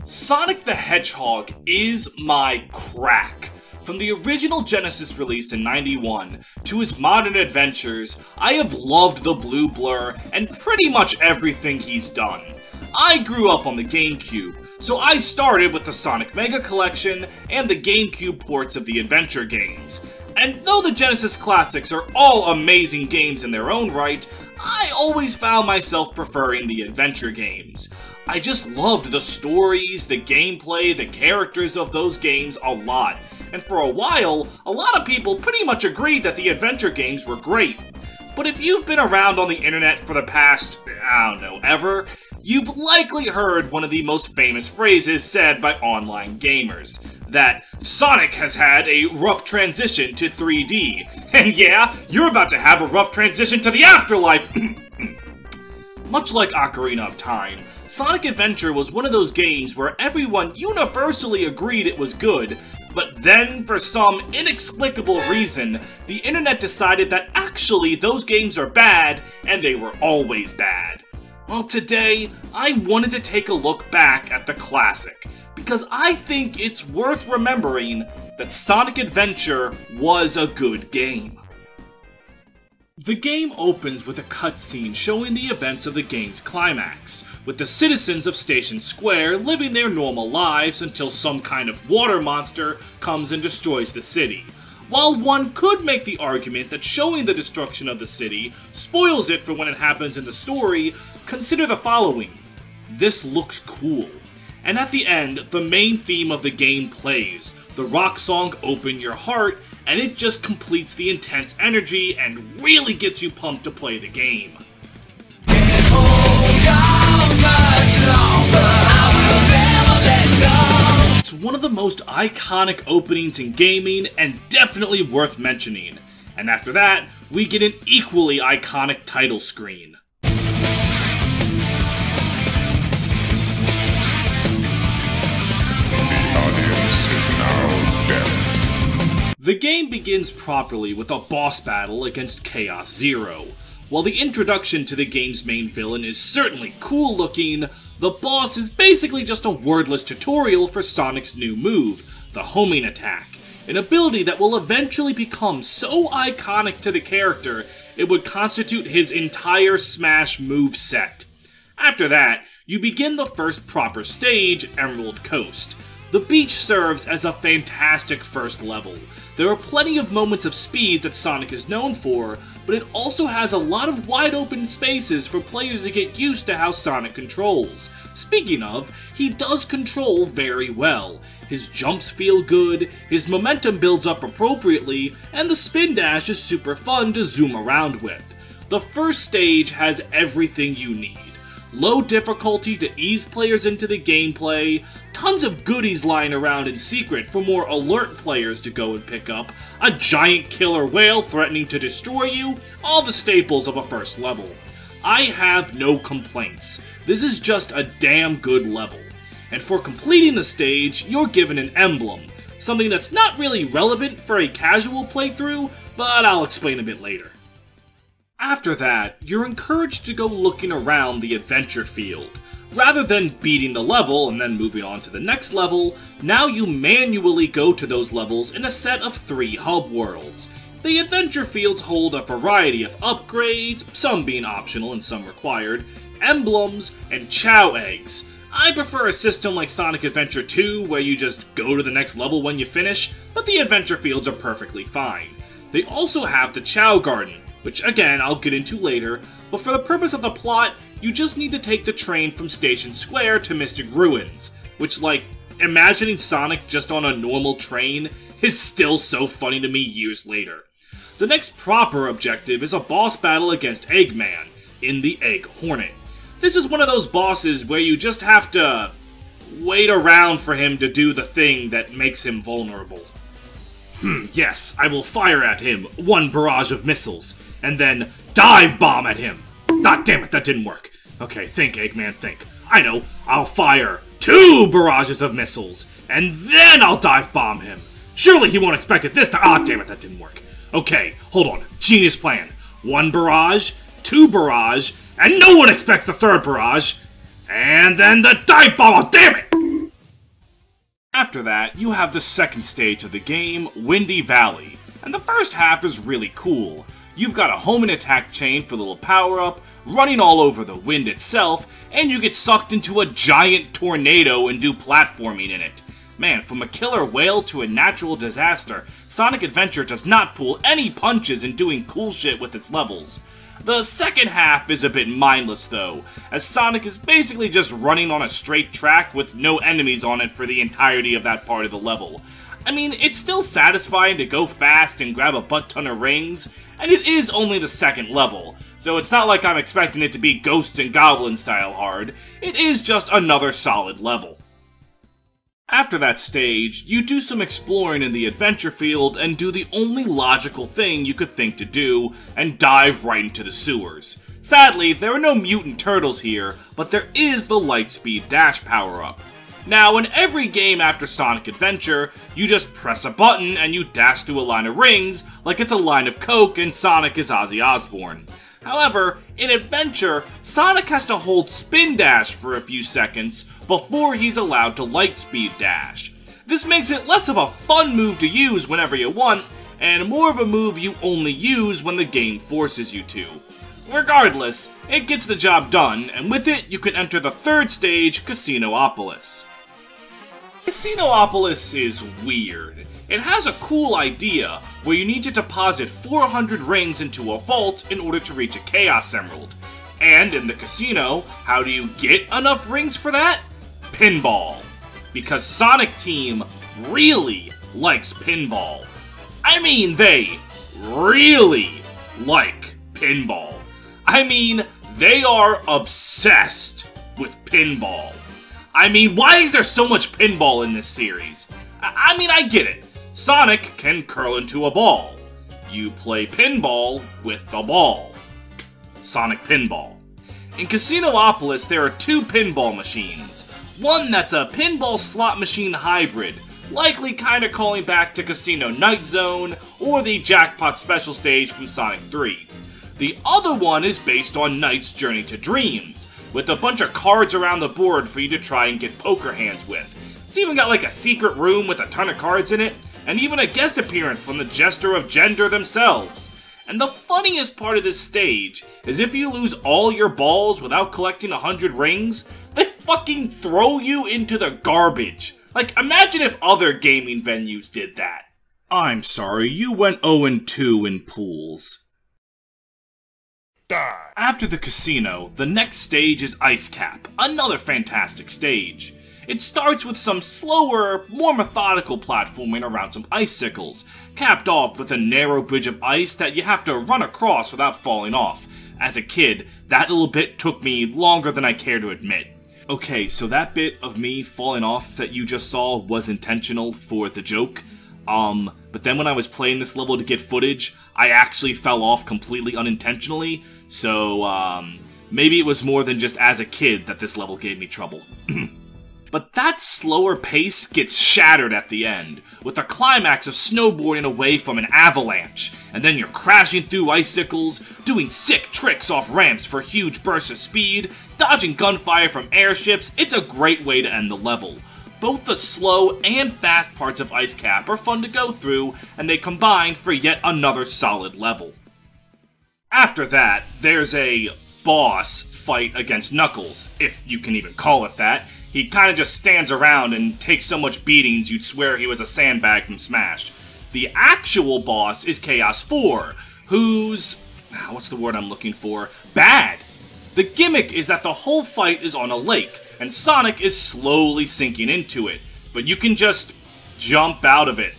Sonic the Hedgehog is my crack. From the original Genesis release in '91 to his modern adventures, I have loved the Blue Blur and pretty much everything he's done. I grew up on the GameCube, so I started with the Sonic Mega Collection and the GameCube ports of the adventure games. And though the Genesis classics are all amazing games in their own right, I always found myself preferring the adventure games. I just loved the stories, the gameplay, the characters of those games a lot. And for a while, a lot of people pretty much agreed that the adventure games were great. But if you've been around on the internet for the past, I don't know, ever, you've likely heard one of the most famous phrases said by online gamers. That Sonic has had a rough transition to 3D. And yeah, you're about to have a rough transition to the afterlife! Much like Ocarina of Time, Sonic Adventure was one of those games where everyone universally agreed it was good, but then, for some inexplicable reason, the internet decided that actually those games are bad, and they were always bad. Well, today, I wanted to take a look back at the classic, because I think it's worth remembering that Sonic Adventure was a good game. The game opens with a cutscene showing the events of the game's climax, with the citizens of Station Square living their normal lives until some kind of water monster comes and destroys the city. While one could make the argument that showing the destruction of the city spoils it for when it happens in the story, consider the following. This looks cool. And at the end, the main theme of the game plays, the rock song Open Your Heart, and it just completes the intense energy and really gets you pumped to play the game. It's one of the most iconic openings in gaming and definitely worth mentioning. And after that, we get an equally iconic title screen. The game begins properly with a boss battle against Chaos Zero. While the introduction to the game's main villain is certainly cool looking, the boss is basically just a wordless tutorial for Sonic's new move, the homing attack, an ability that will eventually become so iconic to the character it would constitute his entire Smash moveset. After that, you begin the first proper stage, Emerald Coast. The beach serves as a fantastic first level. There are plenty of moments of speed that Sonic is known for, but it also has a lot of wide open spaces for players to get used to how Sonic controls. Speaking of, he does control very well. His jumps feel good, his momentum builds up appropriately, and the spin dash is super fun to zoom around with. The first stage has everything you need. Low difficulty to ease players into the gameplay, tons of goodies lying around in secret for more alert players to go and pick up, a giant killer whale threatening to destroy you, all the staples of a first level. I have no complaints. This is just a damn good level. And for completing the stage, you're given an emblem, something that's not really relevant for a casual playthrough, but I'll explain a bit later. After that, you're encouraged to go looking around the adventure field. Rather than beating the level and then moving on to the next level, now you manually go to those levels in a set of 3 hub worlds. The adventure fields hold a variety of upgrades, some being optional and some required, emblems, and Chao eggs. I prefer a system like Sonic Adventure 2 where you just go to the next level when you finish, but the adventure fields are perfectly fine. They also have the Chao Garden, which again I'll get into later, but for the purpose of the plot, you just need to take the train from Station Square to Mystic Ruins, which, like, imagining Sonic just on a normal train is still so funny to me years later. The next proper objective is a boss battle against Eggman, in the Egg Hornet. This is one of those bosses where you just have to wait around for him to do the thing that makes him vulnerable. Yes, I will fire at him 1 barrage of missiles, and then dive bomb at him. Ah, damn it, that didn't work. Okay, think, Eggman, think. I know, I'll fire 2 barrages of missiles, and then I'll dive bomb him. Surely he won't expect it this time. Ah, damn it, that didn't work. Okay, hold on. Genius plan. 1 barrage, 2 barrage, and no one expects the 3rd barrage. And then the dive bomb. Oh, damn it! After that, you have the second stage of the game, Windy Valley, and the first half is really cool. You've got a homing attack chain for a little power-up, running all over the wind itself, and you get sucked into a giant tornado and do platforming in it. Man, from a killer whale to a natural disaster, Sonic Adventure does not pull any punches in doing cool shit with its levels. The second half is a bit mindless though, as Sonic is basically just running on a straight track with no enemies on it for the entirety of that part of the level. I mean, it's still satisfying to go fast and grab a butt ton of rings, and it is only the second level, so it's not like I'm expecting it to be Ghosts and Goblins style hard. It is just another solid level. After that stage, you do some exploring in the adventure field and do the only logical thing you could think to do, and dive right into the sewers. Sadly, there are no mutant turtles here, but there is the Lightspeed Dash power-up. Now, in every game after Sonic Adventure, you just press a button and you dash through a line of rings like it's a line of Coke and Sonic is Ozzy Osbourne. However, in Adventure, Sonic has to hold Spin Dash for a few seconds before he's allowed to Lightspeed Dash. This makes it less of a fun move to use whenever you want, and more of a move you only use when the game forces you to. Regardless, it gets the job done, and with it, you can enter the third stage, Casinopolis. Casinopolis is weird. It has a cool idea, where you need to deposit 400 rings into a vault in order to reach a Chaos Emerald. And in the casino, how do you get enough rings for that? Pinball. Because Sonic Team really likes pinball. I mean, they really like pinball. I mean, they are obsessed with pinball. I mean, why is there so much pinball in this series? I mean, I get it. Sonic can curl into a ball. You play pinball with the ball. Sonic Pinball. In Casinopolis, there are two pinball machines. One that's a pinball slot machine hybrid, likely kinda calling back to Casino Night Zone or the Jackpot Special Stage from Sonic 3. The other one is based on Knight's Journey to Dreams, with a bunch of cards around the board for you to try and get poker hands with. It's even got like a secret room with a ton of cards in it, and even a guest appearance from the Jester of Gender themselves. And the funniest part of this stage is if you lose all your balls without collecting 100 rings, they fucking throw you into the garbage. Like, imagine if other gaming venues did that. I'm sorry, you went 0-2 in pools. Die. After the casino, the next stage is Ice Cap, another fantastic stage. It starts with some slower, more methodical platforming around some icicles, capped off with a narrow bridge of ice that you have to run across without falling off. As a kid, that little bit took me longer than I care to admit. Okay, so that bit of me falling off that you just saw was intentional for the joke. But then when I was playing this level to get footage, I actually fell off completely unintentionally, so, maybe it was more than just as a kid that this level gave me trouble. But that slower pace gets shattered at the end, with a climax of snowboarding away from an avalanche, and then you're crashing through icicles, doing sick tricks off ramps for huge bursts of speed, dodging gunfire from airships. It's a great way to end the level. Both the slow and fast parts of Ice Cap are fun to go through, and they combine for yet another solid level. After that, there's a boss fight against Knuckles, if you can even call it that. He kinda just stands around and takes so much beatings you'd swear he was a sandbag from Smash. The actual boss is Chaos 4, who's... what's the word I'm looking for? Bad! The gimmick is that the whole fight is on a lake, and Sonic is slowly sinking into it, but you can just jump out of it.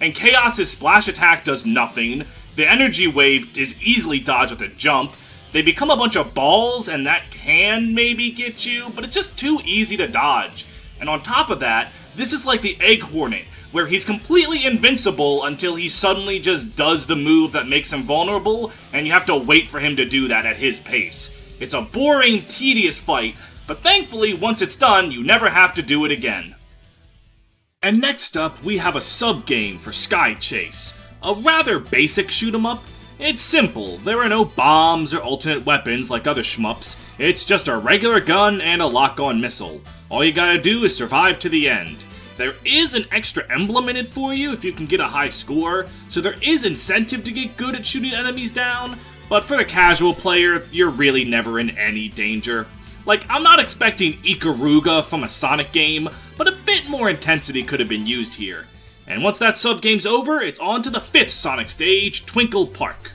And Chaos's splash attack does nothing, the energy wave is easily dodged with a jump, they become a bunch of balls, and that can maybe get you, but it's just too easy to dodge. And on top of that, this is like the Egg Hornet, where he's completely invincible until he suddenly just does the move that makes him vulnerable, and you have to wait for him to do that at his pace. It's a boring, tedious fight, but thankfully, once it's done, you never have to do it again. And next up, we have a sub-game for Sky Chase, a rather basic shoot-'em-up. It's simple, there are no bombs or alternate weapons like other shmups, it's just a regular gun and a lock-on missile. All you gotta do is survive to the end. There is an extra emblem in it for you if you can get a high score, so there is incentive to get good at shooting enemies down, but for the casual player, you're really never in any danger. Like, I'm not expecting Ikaruga from a Sonic game, but a bit more intensity could have been used here. And once that sub-game's over, it's on to the 5th Sonic stage, Twinkle Park.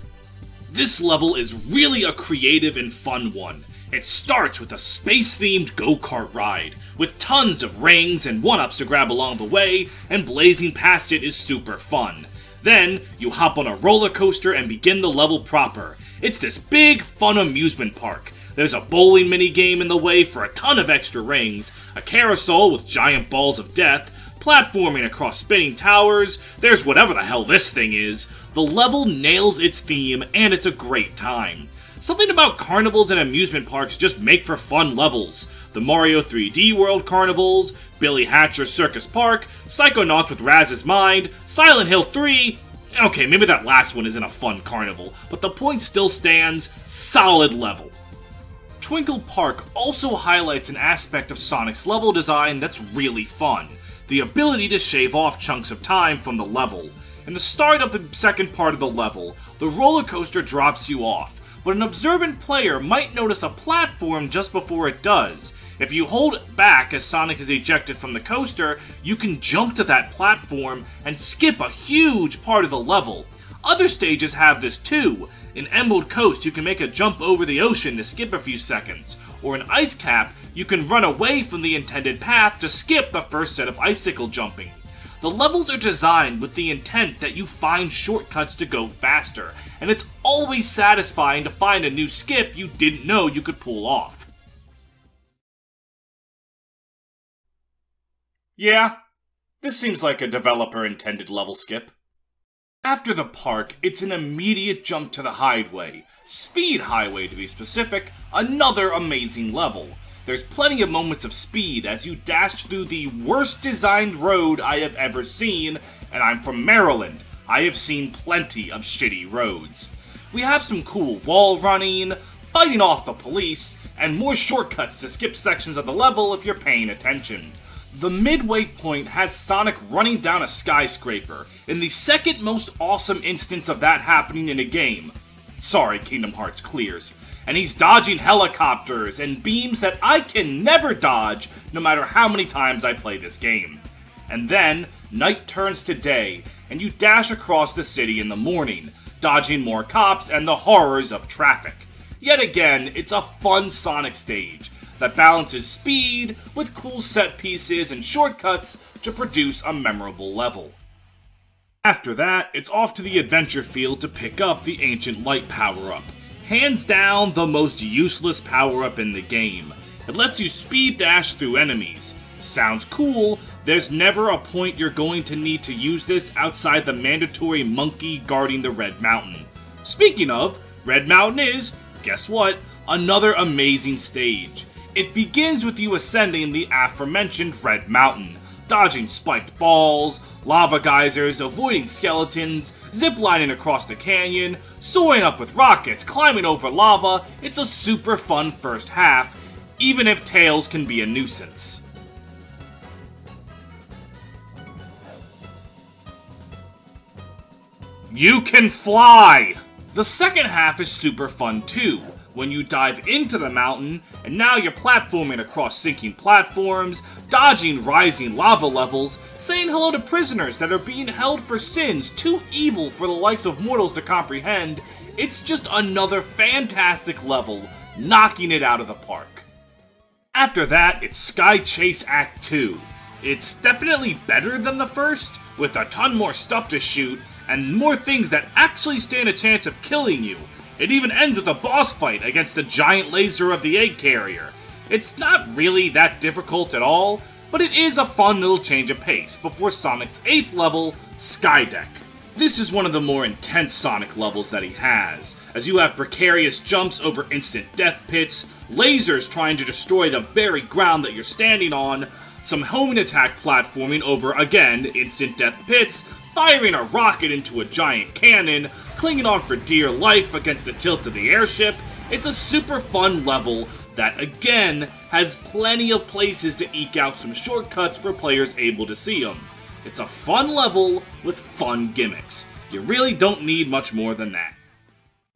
This level is really a creative and fun one. It starts with a space-themed go-kart ride, with tons of rings and one-ups to grab along the way, and blazing past it is super fun. Then, you hop on a roller coaster and begin the level proper. It's this big, fun amusement park. There's a bowling minigame in the way for a ton of extra rings, a carousel with giant balls of death, platforming across spinning towers, there's whatever the hell this thing is. The level nails its theme, and it's a great time. Something about carnivals and amusement parks just make for fun levels. The Mario 3D World carnivals, Billy Hatcher's Circus Park, Psychonauts with Raz's Mind, Silent Hill 3... Okay, maybe that last one isn't a fun carnival, but the point still stands, solid level. Twinkle Park also highlights an aspect of Sonic's level design that's really fun. The ability to shave off chunks of time from the level. In the start of the second part of the level, the roller coaster drops you off, but an observant player might notice a platform just before it does. If you hold back as Sonic is ejected from the coaster, you can jump to that platform and skip a huge part of the level. Other stages have this too. In Emerald Coast, you can make a jump over the ocean to skip a few seconds, or in Ice Cap, you can run away from the intended path to skip the first set of icicle jumping. The levels are designed with the intent that you find shortcuts to go faster, and it's always satisfying to find a new skip you didn't know you could pull off. Yeah, this seems like a developer-intended level skip. After the park, it's an immediate jump to the Highway, Speed Highway to be specific, another amazing level. There's plenty of moments of speed as you dash through the worst designed road I have ever seen, and I'm from Maryland. I have seen plenty of shitty roads. We have some cool wall running, fighting off the police, and more shortcuts to skip sections of the level if you're paying attention. The midway point has Sonic running down a skyscraper, in the second most awesome instance of that happening in a game. Sorry, Kingdom Hearts clears. And he's dodging helicopters and beams that I can never dodge, no matter how many times I play this game. And then, night turns to day, and you dash across the city in the morning, dodging more cops and the horrors of traffic. Yet again, it's a fun Sonic stage that balances speed with cool set pieces and shortcuts to produce a memorable level. After that, it's off to the adventure field to pick up the Ancient Light power-up. Hands down, the most useless power-up in the game. It lets you speed dash through enemies. Sounds cool, there's never a point you're going to need to use this outside the mandatory monkey guarding the Red Mountain. Speaking of, Red Mountain is, guess what, another amazing stage. It begins with you ascending the aforementioned Red Mountain, dodging spiked balls, lava geysers, avoiding skeletons, ziplining across the canyon, soaring up with rockets, climbing over lava. It's a super fun first half, even if Tails can be a nuisance. You can fly! The second half is super fun too, when you dive into the mountain, and now you're platforming across sinking platforms, dodging rising lava levels, saying hello to prisoners that are being held for sins too evil for the likes of mortals to comprehend. It's just another fantastic level, knocking it out of the park. After that, it's Sky Chase Act 2. It's definitely better than the first, with a ton more stuff to shoot, and more things that actually stand a chance of killing you. It even ends with a boss fight against the giant laser of the egg carrier. It's not really that difficult at all, but it is a fun little change of pace before Sonic's 8th level, Skydeck. This is one of the more intense Sonic levels that he has, as you have precarious jumps over instant death pits, lasers trying to destroy the very ground that you're standing on, some homing attack platforming over, again, instant death pits, firing a rocket into a giant cannon, clinging on for dear life against the tilt of the airship. It's a super fun level that again has plenty of places to eke out some shortcuts for players able to see them. It's a fun level with fun gimmicks. You really don't need much more than that.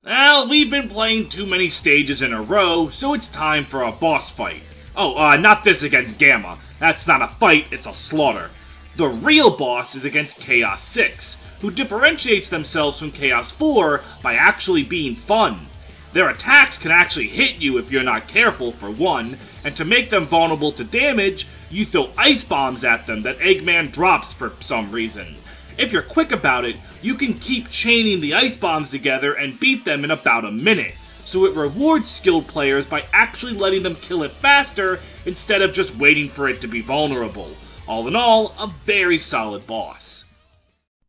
Well, we've been playing too many stages in a row, so it's time for a boss fight. Oh, not this against Gamma. That's not a fight, it's a slaughter. The real boss is against Chaos 6, who differentiates themselves from Chaos 4 by actually being fun. Their attacks can actually hit you if you're not careful, for one, and to make them vulnerable to damage, you throw ice bombs at them that Eggman drops for some reason. If you're quick about it, you can keep chaining the ice bombs together and beat them in about a minute, so it rewards skilled players by actually letting them kill it faster instead of just waiting for it to be vulnerable. All in all, a very solid boss.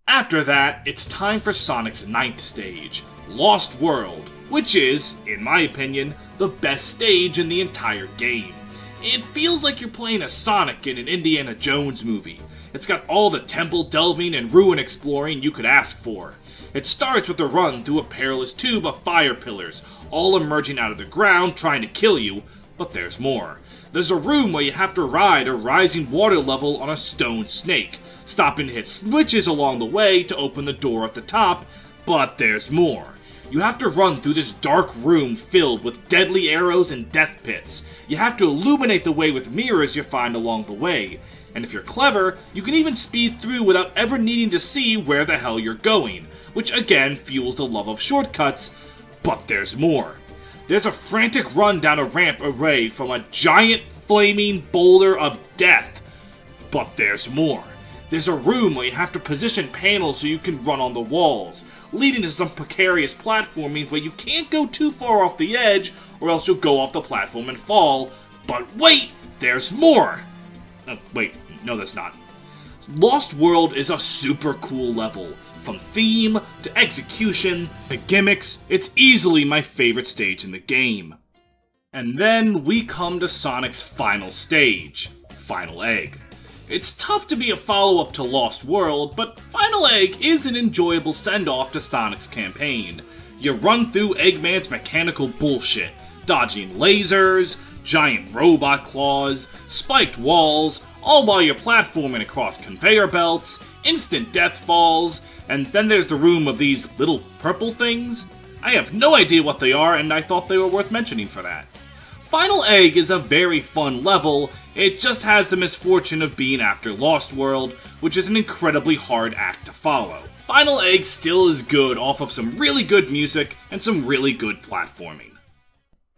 After that, it's time for Sonic's 9th stage, Lost World, which is, in my opinion, the best stage in the entire game. It feels like you're playing a Sonic in an Indiana Jones movie. It's got all the temple delving and ruin exploring you could ask for. It starts with a run through a perilous tube of fire pillars, all emerging out of the ground trying to kill you, but there's more. There's a room where you have to ride a rising water level on a stone snake, stopping to hit switches along the way to open the door at the top, but there's more. You have to run through this dark room filled with deadly arrows and death pits. You have to illuminate the way with mirrors you find along the way. And if you're clever, you can even speed through without ever needing to see where the hell you're going, which again fuels the love of shortcuts, but there's more. There's a frantic run down a ramp away from a giant flaming boulder of death, but there's more. There's a room where you have to position panels so you can run on the walls, leading to some precarious platforming where you can't go too far off the edge or else you'll go off the platform and fall. But wait, there's more! Wait, no there's not. Lost World is a super cool level. From theme to execution to gimmicks, it's easily my favorite stage in the game. And then we come to Sonic's final stage, Final Egg. It's tough to be a follow-up to Lost World, but Final Egg is an enjoyable send-off to Sonic's campaign. You run through Eggman's mechanical bullshit, dodging lasers, giant robot claws, spiked walls, all while you're platforming across conveyor belts, instant death falls, and then there's the room of these little purple things. I have no idea what they are, and I thought they were worth mentioning for that. Final Egg is a very fun level, it just has the misfortune of being after Lost World, which is an incredibly hard act to follow. Final Egg still is good off of some really good music and some really good platforming.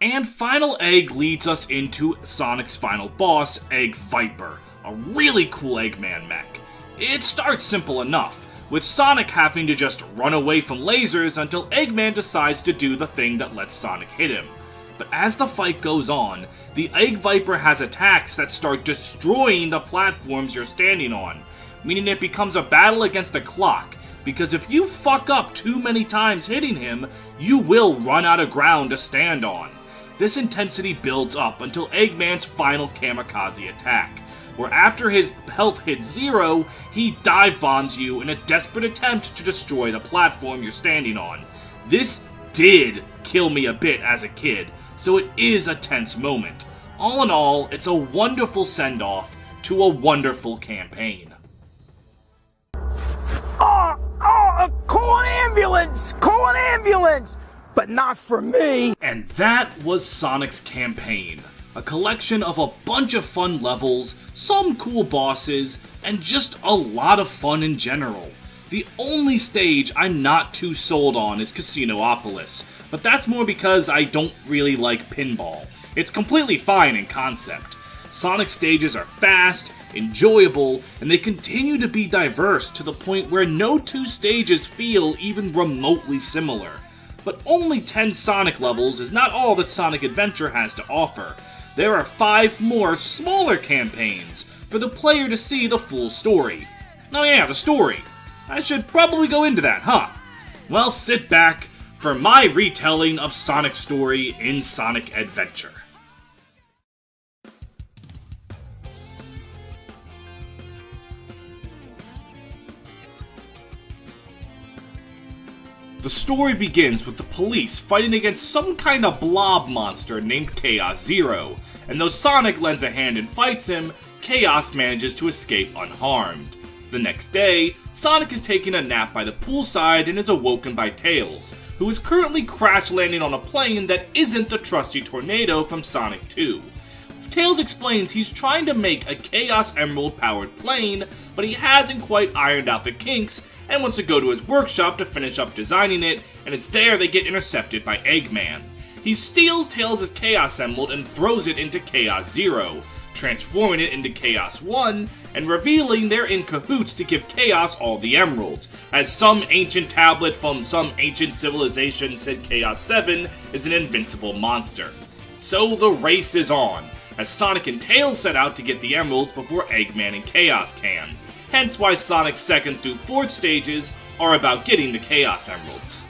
And Final Egg leads us into Sonic's final boss, Egg Viper, a really cool Eggman mech. It starts simple enough, with Sonic having to just run away from lasers until Eggman decides to do the thing that lets Sonic hit him. But as the fight goes on, the Egg Viper has attacks that start destroying the platforms you're standing on, meaning it becomes a battle against the clock, because if you fuck up too many times hitting him, you will run out of ground to stand on. This intensity builds up until Eggman's final kamikaze attack, where after his health hits 0, he dive bombs you in a desperate attempt to destroy the platform you're standing on. This did kill me a bit as a kid, so it is a tense moment. All in all, it's a wonderful send-off to a wonderful campaign. Call an ambulance! Call an ambulance! But not for me! And that was Sonic's campaign. A collection of a bunch of fun levels, some cool bosses, and just a lot of fun in general. The only stage I'm not too sold on is Casinopolis, but that's more because I don't really like pinball. It's completely fine in concept. Sonic stages are fast, enjoyable, and they continue to be diverse to the point where no two stages feel even remotely similar. But only 10 Sonic levels is not all that Sonic Adventure has to offer. There are 5 more smaller campaigns for the player to see the full story. Oh yeah, the story. I should probably go into that, huh? Well, sit back for my retelling of Sonic's story in Sonic Adventure. The story begins with the police fighting against some kind of blob monster named Chaos Zero, and though Sonic lends a hand and fights him, Chaos manages to escape unharmed. The next day, Sonic is taking a nap by the poolside and is awoken by Tails, who is currently crash landing on a plane that isn't the trusty Tornado from Sonic 2. Tails explains he's trying to make a Chaos Emerald powered plane, but he hasn't quite ironed out the kinks and wants to go to his workshop to finish up designing it, and it's there they get intercepted by Eggman. He steals Tails' Chaos Emerald and throws it into Chaos Zero, transforming it into Chaos 1, and revealing they're in cahoots to give Chaos all the emeralds, as some ancient tablet from some ancient civilization said Chaos 7 is an invincible monster. So the race is on, as Sonic and Tails set out to get the emeralds before Eggman and Chaos can, hence why Sonic's 2nd through 4th stages are about getting the Chaos Emeralds.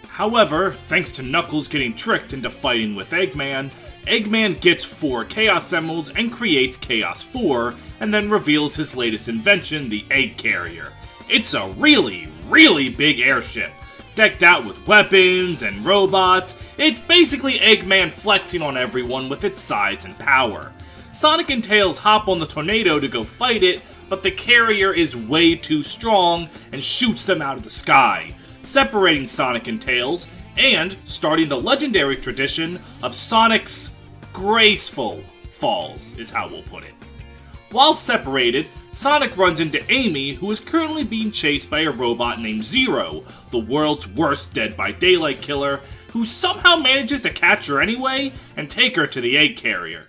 However, thanks to Knuckles getting tricked into fighting with Eggman, Eggman gets 4 Chaos Emeralds and creates Chaos 4, and then reveals his latest invention, the Egg Carrier. It's a really, really big airship, decked out with weapons and robots. It's basically Eggman flexing on everyone with its size and power. Sonic and Tails hop on the Tornado to go fight it, but the carrier is way too strong and shoots them out of the sky, separating Sonic and Tails, and starting the legendary tradition of Sonic's graceful falls, is how we'll put it. While separated, Sonic runs into Amy, who is currently being chased by a robot named Zero, the world's worst Dead by Daylight killer, who somehow manages to catch her anyway and take her to the egg carrier.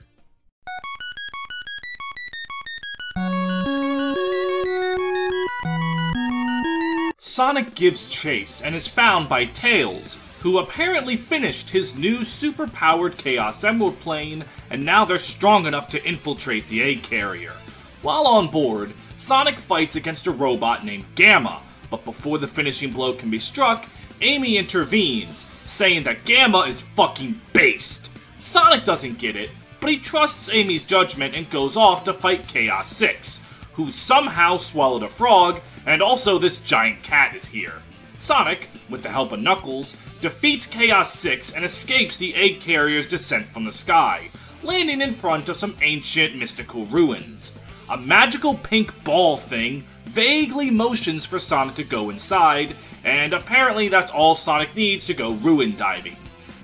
Sonic gives chase and is found by Tails, who apparently finished his new super-powered Chaos Emerald plane, and now they're strong enough to infiltrate the egg carrier. While on board, Sonic fights against a robot named Gamma, but before the finishing blow can be struck, Amy intervenes, saying that Gamma is fucking based. Sonic doesn't get it, but he trusts Amy's judgment and goes off to fight Chaos 6, who somehow swallowed a frog, and also this giant cat is here. Sonic, with the help of Knuckles, defeats Chaos 6 and escapes the egg carrier's descent from the sky, landing in front of some ancient mystical ruins. A magical pink ball thing vaguely motions for Sonic to go inside, and apparently that's all Sonic needs to go ruin diving.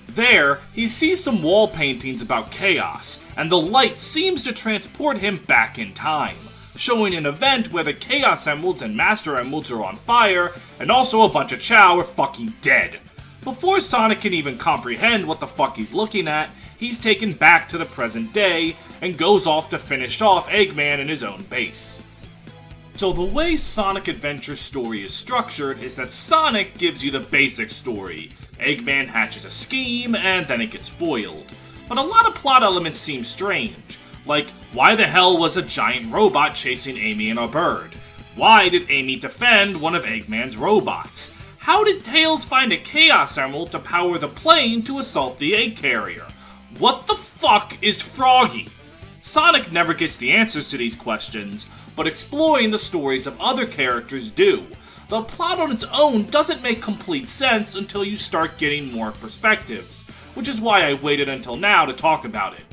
There, he sees some wall paintings about Chaos, and the light seems to transport him back in time, showing an event where the Chaos Emeralds and Master Emeralds are on fire, and also a bunch of Chao are fucking dead. Before Sonic can even comprehend what the fuck he's looking at, he's taken back to the present day, and goes off to finish off Eggman in his own base. So the way Sonic Adventure's story is structured is that Sonic gives you the basic story. Eggman hatches a scheme, and then it gets foiled. But a lot of plot elements seem strange. Like, why the hell was a giant robot chasing Amy and a bird? Why did Amy defend one of Eggman's robots? How did Tails find a Chaos Emerald to power the plane to assault the egg carrier? What the fuck is Froggy? Sonic never gets the answers to these questions, but exploring the stories of other characters do. The plot on its own doesn't make complete sense until you start getting more perspectives, which is why I waited until now to talk about it.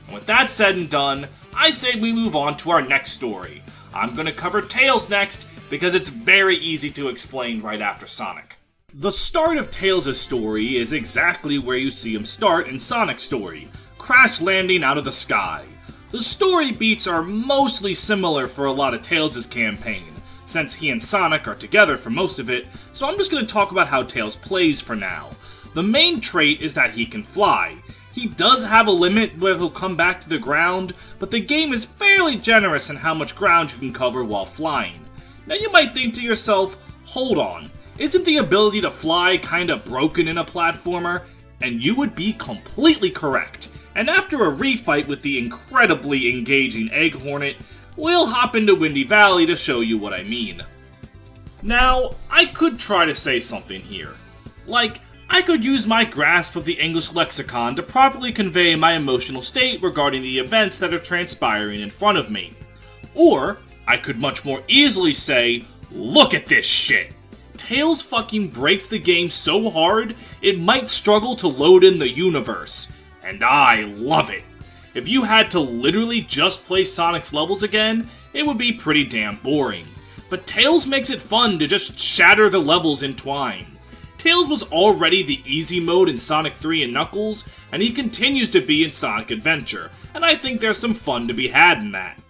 And with that said and done, I say we move on to our next story. I'm going to cover Tails next, because it's very easy to explain right after Sonic. The start of Tails' story is exactly where you see him start in Sonic's story, crash landing out of the sky. The story beats are mostly similar for a lot of Tails' campaign, since he and Sonic are together for most of it, so I'm just going to talk about how Tails plays for now. The main trait is that he can fly. He does have a limit where he'll come back to the ground, but the game is fairly generous in how much ground you can cover while flying. Now you might think to yourself, hold on, isn't the ability to fly kinda broken in a platformer? And you would be completely correct. And after a refight with the incredibly engaging Egg Hornet, we'll hop into Windy Valley to show you what I mean. Now, I could try to say something here. Like, I could use my grasp of the English lexicon to properly convey my emotional state regarding the events that are transpiring in front of me. Or, I could much more easily say, look at this shit. Tails fucking breaks the game so hard, it might struggle to load in the universe. And I love it. If you had to literally just play Sonic's levels again, it would be pretty damn boring. But Tails makes it fun to just shatter the levels in Twine. Tails was already the easy mode in Sonic 3 and Knuckles, and he continues to be in Sonic Adventure, and I think there's some fun to be had in that.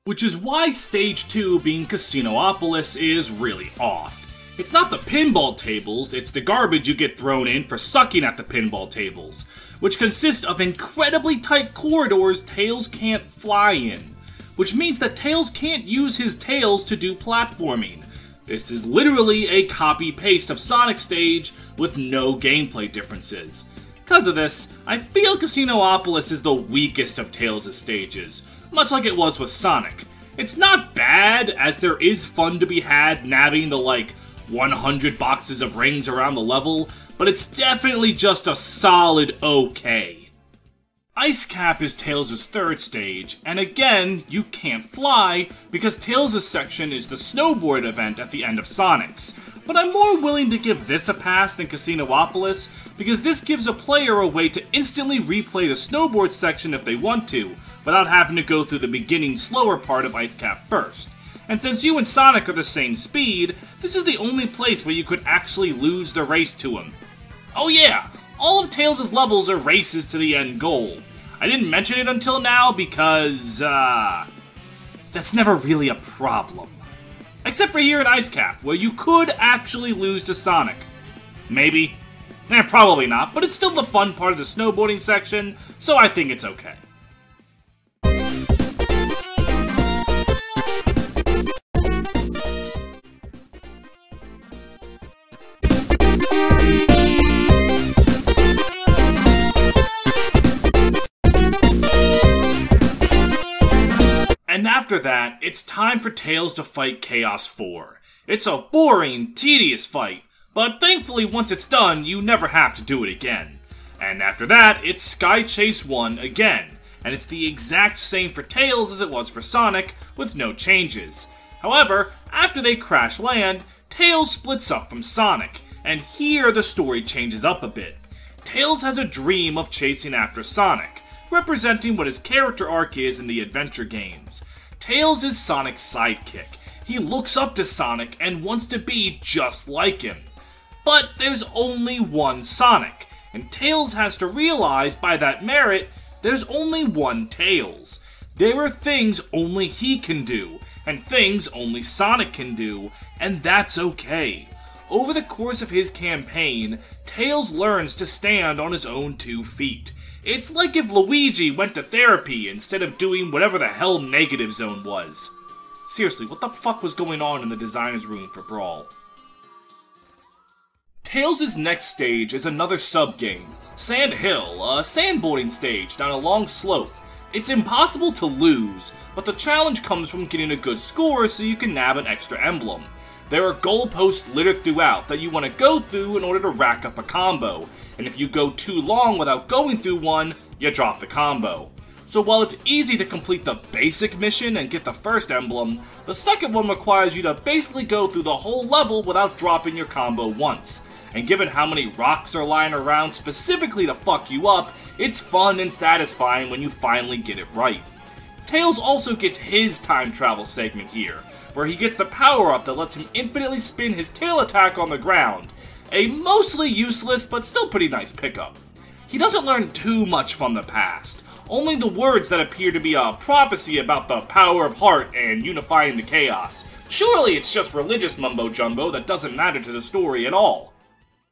Which is why Stage 2 being Casinopolis is really off. It's not the pinball tables, it's the garbage you get thrown in for sucking at the pinball tables, which consist of incredibly tight corridors Tails can't fly in, which means that Tails can't use his tails to do platforming. This is literally a copy-paste of Sonic Stage with no gameplay differences. Because of this, I feel Casinopolis is the weakest of Tails' stages, much like it was with Sonic. It's not bad, as there is fun to be had nabbing the 100 boxes of rings around the level, but it's definitely just a solid okay. Ice Cap is Tails' third stage, and again, you can't fly, because Tails' section is the snowboard event at the end of Sonic's. But I'm more willing to give this a pass than Casinopolis, because this gives a player a way to instantly replay the snowboard section if they want to, without having to go through the beginning slower part of Ice Cap first. And since you and Sonic are the same speed, this is the only place where you could actually lose the race to him. Oh yeah, all of Tails' levels are races to the end goal. I didn't mention it until now because, that's never really a problem. Except for here in Ice Cap, where you could actually lose to Sonic. Maybe. Probably not, but it's still the fun part of the snowboarding section, so I think it's okay. And after that, it's time for Tails to fight Chaos 4. It's a boring, tedious fight, but thankfully once it's done, you never have to do it again. And after that, it's Sky Chase 1 again, and it's the exact same for Tails as it was for Sonic, with no changes. However, after they crash land, Tails splits up from Sonic, and here the story changes up a bit. Tails has a dream of chasing after Sonic, representing what his character arc is in the adventure games. Tails is Sonic's sidekick. He looks up to Sonic and wants to be just like him. But there's only one Sonic, and Tails has to realize by that merit, there's only one Tails. There are things only he can do, and things only Sonic can do, and that's okay. Over the course of his campaign, Tails learns to stand on his own 2 feet. It's like if Luigi went to therapy instead of doing whatever the hell Negative Zone was. Seriously, what the fuck was going on in the designer's room for Brawl? Tails' next stage is another sub-game, Sand Hill, a sandboarding stage down a long slope. It's impossible to lose, but the challenge comes from getting a good score so you can nab an extra emblem. There are goalposts littered throughout that you want to go through in order to rack up a combo, and if you go too long without going through one, you drop the combo. So while it's easy to complete the basic mission and get the first emblem, the second one requires you to basically go through the whole level without dropping your combo once. And given how many rocks are lying around specifically to fuck you up, it's fun and satisfying when you finally get it right. Tails also gets his time travel segment here, where he gets the power-up that lets him infinitely spin his tail attack on the ground. A mostly useless, but still pretty nice pickup. He doesn't learn too much from the past, only the words that appear to be a prophecy about the power of heart and unifying the chaos. Surely it's just religious mumbo-jumbo that doesn't matter to the story at all.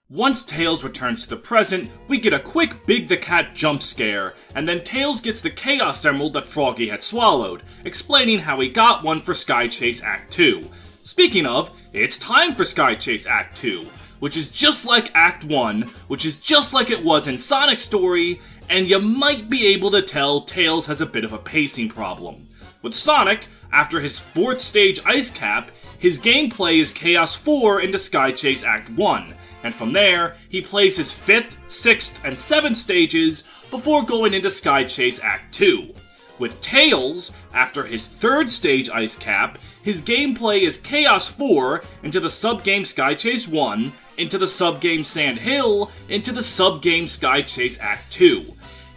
Once Tails returns to the present, we get a quick Big the Cat jump scare, and then Tails gets the Chaos Emerald that Froggy had swallowed, explaining how he got one for Sky Chase Act 2. Speaking of, it's time for Sky Chase Act 2, which is just like Act 1, which is just like it was in Sonic's story, and you might be able to tell Tails has a bit of a pacing problem. With Sonic, after his 4th stage Ice Cap, his gameplay is Chaos 4 into Sky Chase Act 1, and from there, he plays his 5th, 6th, and 7th stages before going into Sky Chase Act 2. With Tails, after his third stage Ice Cap, his gameplay is Chaos 4 into the sub-game Sky Chase 1, into the sub-game Sand Hill, into the sub-game Sky Chase Act 2.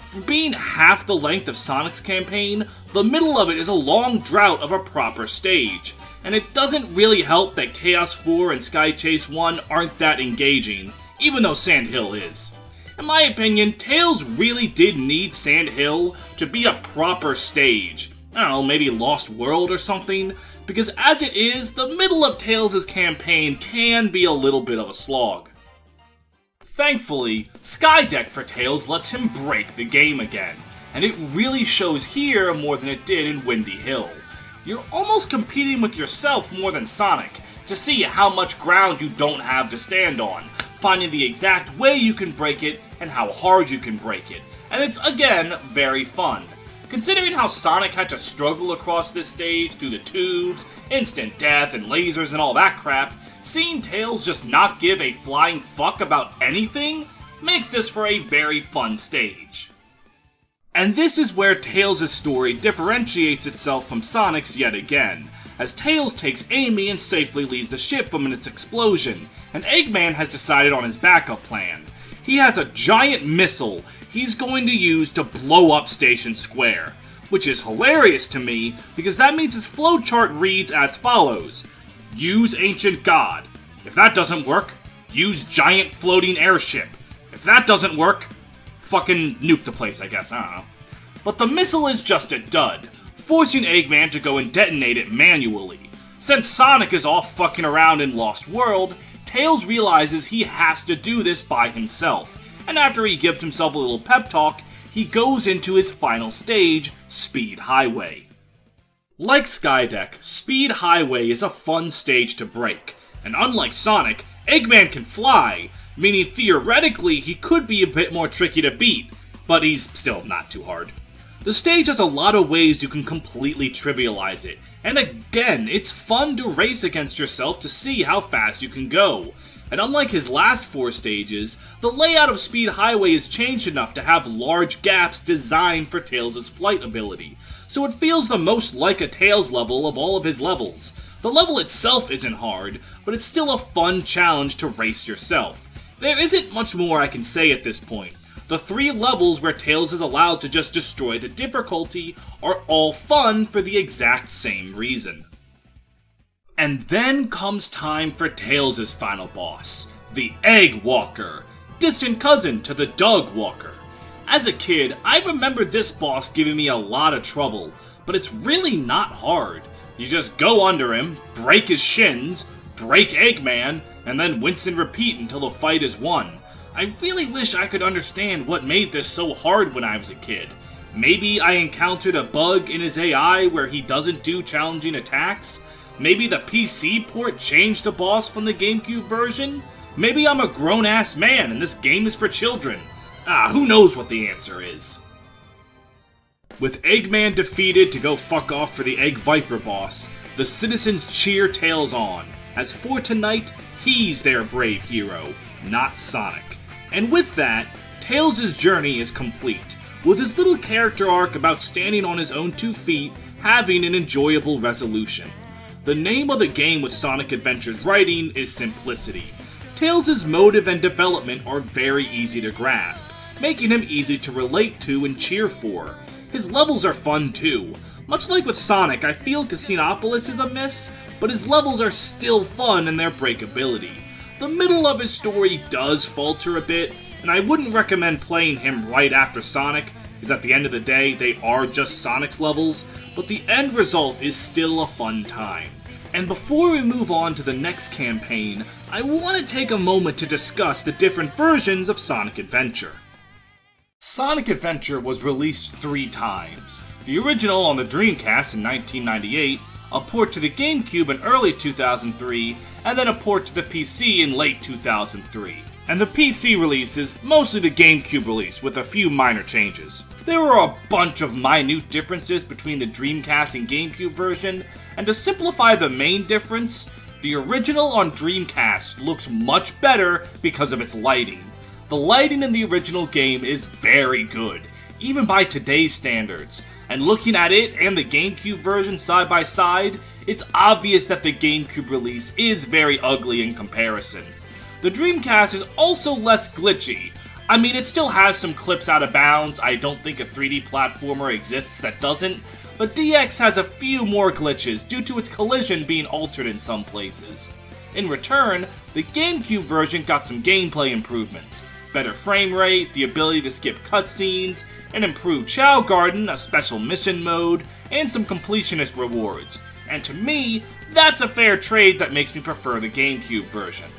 For being half the length of Sonic's campaign, the middle of it is a long drought of a proper stage, and it doesn't really help that Chaos 4 and Sky Chase 1 aren't that engaging, even though Sand Hill is. In my opinion, Tails really did need Sand Hill to be a proper stage. I don't know, maybe Lost World or something, because as it is, the middle of Tails' campaign can be a little bit of a slog. Thankfully, Skydeck for Tails lets him break the game again, and it really shows here more than it did in Windy Hill. You're almost competing with yourself more than Sonic, to see how much ground you don't have to stand on, finding the exact way you can break it and how hard you can break it, and it's again very fun. Considering how Sonic had to struggle across this stage through the tubes, instant death, and lasers and all that crap, seeing Tails just not give a flying fuck about anything makes this for a very fun stage. And this is where Tails' story differentiates itself from Sonic's yet again, as Tails takes Amy and safely leaves the ship from its explosion, and Eggman has decided on his backup plan. He has a giant missile he's going to use to blow up Station Square, which is hilarious to me because that means his flowchart reads as follows: use Ancient God. If that doesn't work, use Giant Floating Airship. If that doesn't work, fucking nuke the place, I guess, I don't know. But the missile is just a dud, forcing Eggman to go and detonate it manually. Since Sonic is off fucking around in Lost World, Tails realizes he has to do this by himself, and after he gives himself a little pep talk, he goes into his final stage, Speed Highway. Like Skydeck, Speed Highway is a fun stage to break, and unlike Sonic, Eggman can fly, meaning theoretically he could be a bit more tricky to beat, but he's still not too hard. The stage has a lot of ways you can completely trivialize it, and again, it's fun to race against yourself to see how fast you can go. And unlike his last 4 stages, the layout of Speed Highway is changed enough to have large gaps designed for Tails' flight ability, so it feels the most like a Tails level of all of his levels. The level itself isn't hard, but it's still a fun challenge to race yourself. There isn't much more I can say at this point. The 3 levels where Tails is allowed to just destroy the difficulty are all fun for the exact same reason. And then comes time for Tails' final boss, the Egg Walker, distant cousin to the Doug Walker. As a kid, I remember this boss giving me a lot of trouble, but it's really not hard. You just go under him, break his shins, break Eggman, and then rinse and repeat until the fight is won. I really wish I could understand what made this so hard when I was a kid. Maybe I encountered a bug in his AI where he doesn't do challenging attacks? Maybe the PC port changed the boss from the GameCube version? Maybe I'm a grown-ass man and this game is for children? Who knows what the answer is. With Eggman defeated to go fuck off for the Egg Viper boss, the citizens cheer Tails on, as for tonight, he's their brave hero, not Sonic. And with that, Tails' journey is complete, with his little character arc about standing on his own 2 feet having an enjoyable resolution. The name of the game with Sonic Adventure's writing is simplicity. Tails' motive and development are very easy to grasp, making him easy to relate to and cheer for. His levels are fun too. Much like with Sonic, I feel Casinopolis is a miss, but his levels are still fun in their breakability. The middle of his story does falter a bit, and I wouldn't recommend playing him right after Sonic, because at the end of the day, they are just Sonic's levels, but the end result is still a fun time. And before we move on to the next campaign, I want to take a moment to discuss the different versions of Sonic Adventure. Sonic Adventure was released 3 times. The original on the Dreamcast in 1998, a port to the GameCube in early 2003, and then a port to the PC in late 2003. And the PC release is mostly the GameCube release, with a few minor changes. There were a bunch of minute differences between the Dreamcast and GameCube version, and to simplify the main difference, the original on Dreamcast looks much better because of its lighting. The lighting in the original game is very good, even by today's standards. And looking at it and the GameCube version side by side, it's obvious that the GameCube release is very ugly in comparison. The Dreamcast is also less glitchy. I mean, it still has some clips out of bounds. I don't think a 3D platformer exists that doesn't, but DX has a few more glitches due to its collision being altered in some places. In return, the GameCube version got some gameplay improvements, better frame rate, the ability to skip cutscenes, an improved Chao Garden, a special mission mode, and some completionist rewards. And to me, that's a fair trade that makes me prefer the GameCube version.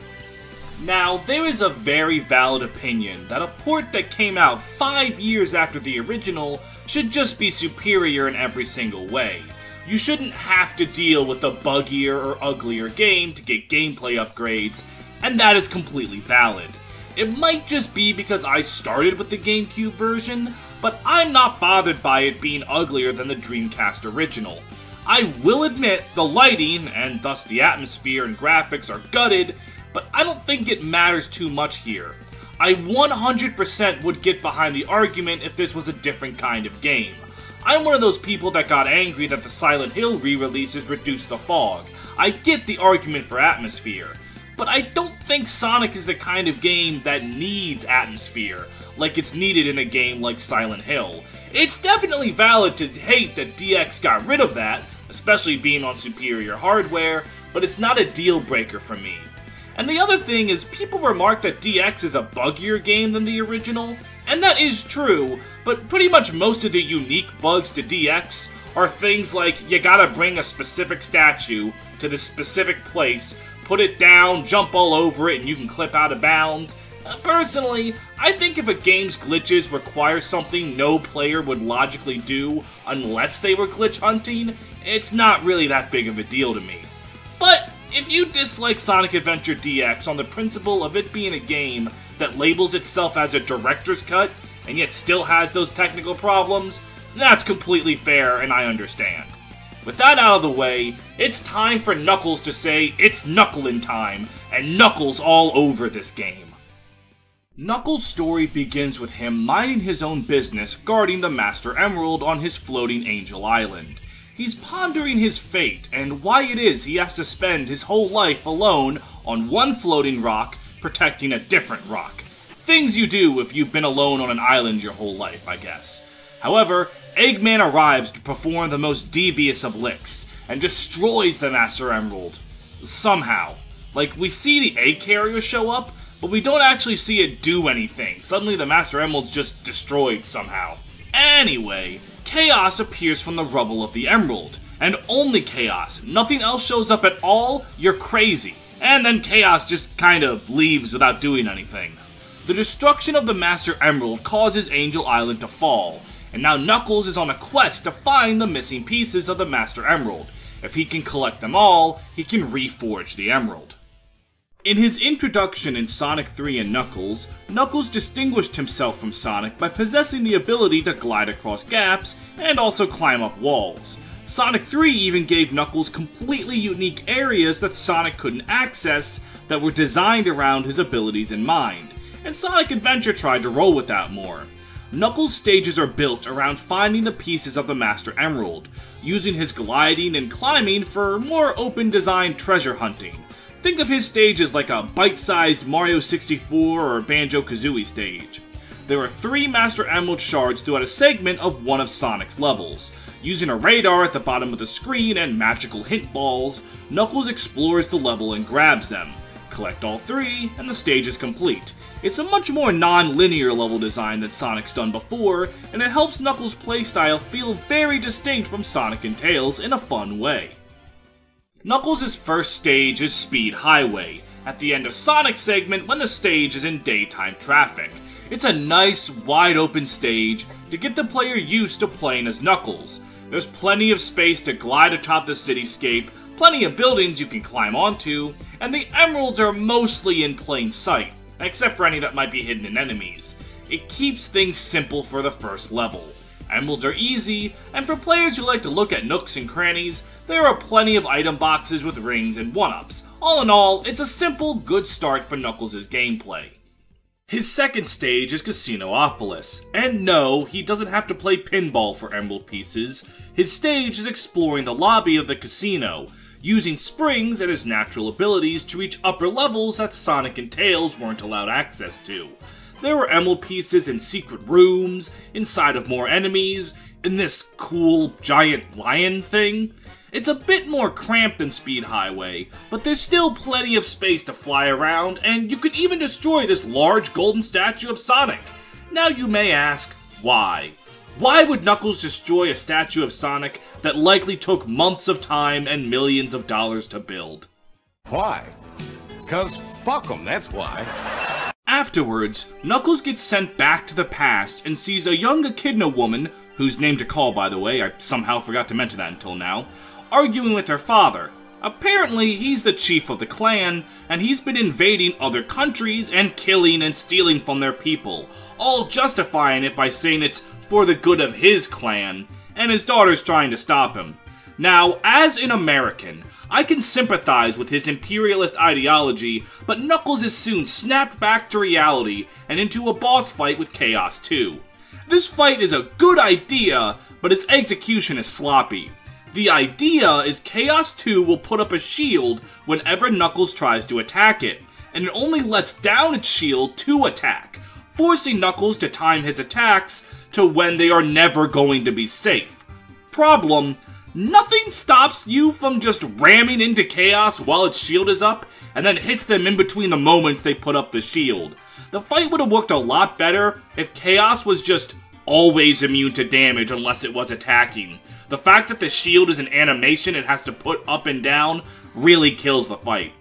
Now, there is a very valid opinion that a port that came out 5 years after the original should just be superior in every single way. You shouldn't have to deal with a buggier or uglier game to get gameplay upgrades, and that is completely valid. It might just be because I started with the GameCube version, but I'm not bothered by it being uglier than the Dreamcast original. I will admit the lighting, and thus the atmosphere and graphics, are gutted, but I don't think it matters too much here. I 100% would get behind the argument if this was a different kind of game. I'm one of those people that got angry that the Silent Hill re-releases reduced the fog. I get the argument for atmosphere, but I don't think Sonic is the kind of game that needs atmosphere, like it's needed in a game like Silent Hill. It's definitely valid to hate that DX got rid of that, especially being on superior hardware, but it's not a deal breaker for me. And the other thing is, people remark that DX is a buggier game than the original, and that is true, but pretty much most of the unique bugs to DX are things like you gotta bring a specific statue to this specific place, put it down, jump all over it, and you can clip out of bounds. Personally, I think if a game's glitches require something no player would logically do unless they were glitch hunting, it's not really that big of a deal to me. But if you dislike Sonic Adventure DX on the principle of it being a game that labels itself as a director's cut and yet still has those technical problems, that's completely fair and I understand. With that out of the way, it's time for Knuckles to say it's knuckling time, and Knuckles all over this game. Knuckles' story begins with him minding his own business guarding the Master Emerald on his floating Angel Island. He's pondering his fate and why it is he has to spend his whole life alone on one floating rock protecting a different rock. Things you do if you've been alone on an island your whole life, I guess. However, Eggman arrives to perform the most devious of licks and destroys the Master Emerald. Somehow. Like, we see the egg carrier show up, but we don't actually see it do anything. Suddenly the Master Emerald's just destroyed somehow. Anyway, Chaos appears from the rubble of the Emerald, and only Chaos. Nothing else shows up at all, you're crazy. And then Chaos just kind of leaves without doing anything. The destruction of the Master Emerald causes Angel Island to fall, and now Knuckles is on a quest to find the missing pieces of the Master Emerald. If he can collect them all, he can reforge the Emerald. In his introduction in Sonic 3 and Knuckles, Knuckles distinguished himself from Sonic by possessing the ability to glide across gaps and also climb up walls. Sonic 3 even gave Knuckles completely unique areas that Sonic couldn't access that were designed around his abilities in mind, and Sonic Adventure tried to roll with that more. Knuckles' stages are built around finding the pieces of the Master Emerald, using his gliding and climbing for more open-designed treasure hunting. Think of his stages like a bite-sized Mario 64 or Banjo-Kazooie stage. There are 3 Master Emerald shards throughout a segment of one of Sonic's levels. Using a radar at the bottom of the screen and magical hint balls, Knuckles explores the level and grabs them. Collect all 3, and the stage is complete. It's a much more non-linear level design than Sonic's done before, and it helps Knuckles' playstyle feel very distinct from Sonic and Tails in a fun way. Knuckles' first stage is Speed Highway, at the end of Sonic's segment when the stage is in daytime traffic. It's a nice, wide-open stage to get the player used to playing as Knuckles. There's plenty of space to glide atop the cityscape, plenty of buildings you can climb onto, and the emeralds are mostly in plain sight, except for any that might be hidden in enemies. It keeps things simple for the first level. Emeralds are easy, and for players who like to look at nooks and crannies, there are plenty of item boxes with rings and 1-ups. All in all, it's a simple, good start for Knuckles' gameplay. His second stage is Casinopolis, and no, he doesn't have to play pinball for emerald pieces. His stage is exploring the lobby of the casino, using springs and his natural abilities to reach upper levels that Sonic and Tails weren't allowed access to. There were emerald pieces in secret rooms, inside of more enemies, in this cool giant lion thing. It's a bit more cramped than Speed Highway, but there's still plenty of space to fly around, and you could even destroy this large golden statue of Sonic. Now you may ask, why? Why would Knuckles destroy a statue of Sonic that likely took months of time and millions of dollars to build? Why? 'Cause fuck 'em, that's why. Afterwards, Knuckles gets sent back to the past and sees a young Echidna woman, whose name to call by the way, I somehow forgot to mention that until now, arguing with her father. Apparently, he's the chief of the clan, and he's been invading other countries and killing and stealing from their people, all justifying it by saying it's for the good of his clan, and his daughter's trying to stop him. Now, as an American, I can sympathize with his imperialist ideology, but Knuckles is soon snapped back to reality and into a boss fight with Chaos 2. This fight is a good idea, but its execution is sloppy. The idea is Chaos 2 will put up a shield whenever Knuckles tries to attack it, and it only lets down its shield to attack, forcing Knuckles to time his attacks to when they are never going to be safe. Problem: nothing stops you from just ramming into Chaos while its shield is up, and then hits them in between the moments they put up the shield. The fight would have worked a lot better if Chaos was just always immune to damage unless it was attacking. The fact that the shield is an animation it has to put up and down really kills the fight.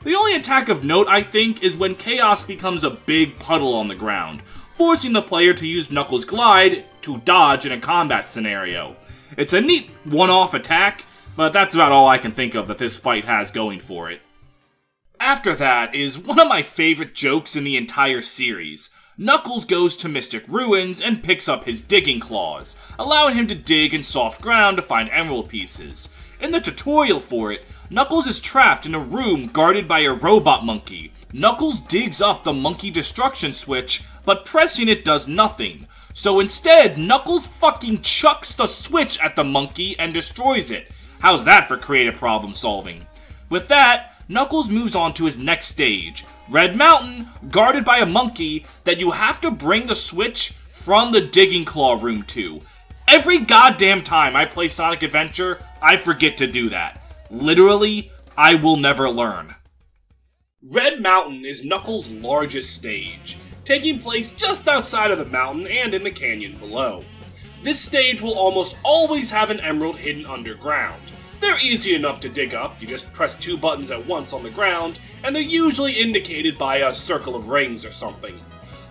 The only attack of note, I think, is when Chaos becomes a big puddle on the ground, forcing the player to use Knuckles' glide to dodge in a combat scenario. It's a neat one-off attack, but that's about all I can think of that this fight has going for it. After that is one of my favorite jokes in the entire series. Knuckles goes to Mystic Ruins and picks up his digging claws, allowing him to dig in soft ground to find emerald pieces. In the tutorial for it, Knuckles is trapped in a room guarded by a robot monkey. Knuckles digs up the monkey destruction switch, but pressing it does nothing. So instead, Knuckles fucking chucks the switch at the monkey and destroys it. How's that for creative problem solving? With that, Knuckles moves on to his next stage, Red Mountain, guarded by a monkey that you have to bring the switch from the Digging Claw room to. Every goddamn time I play Sonic Adventure, I forget to do that. Literally, I will never learn. Red Mountain is Knuckles' largest stage, taking place just outside of the mountain and in the canyon below. This stage will almost always have an emerald hidden underground. They're easy enough to dig up, you just press 2 buttons at once on the ground, and they're usually indicated by a circle of rings or something.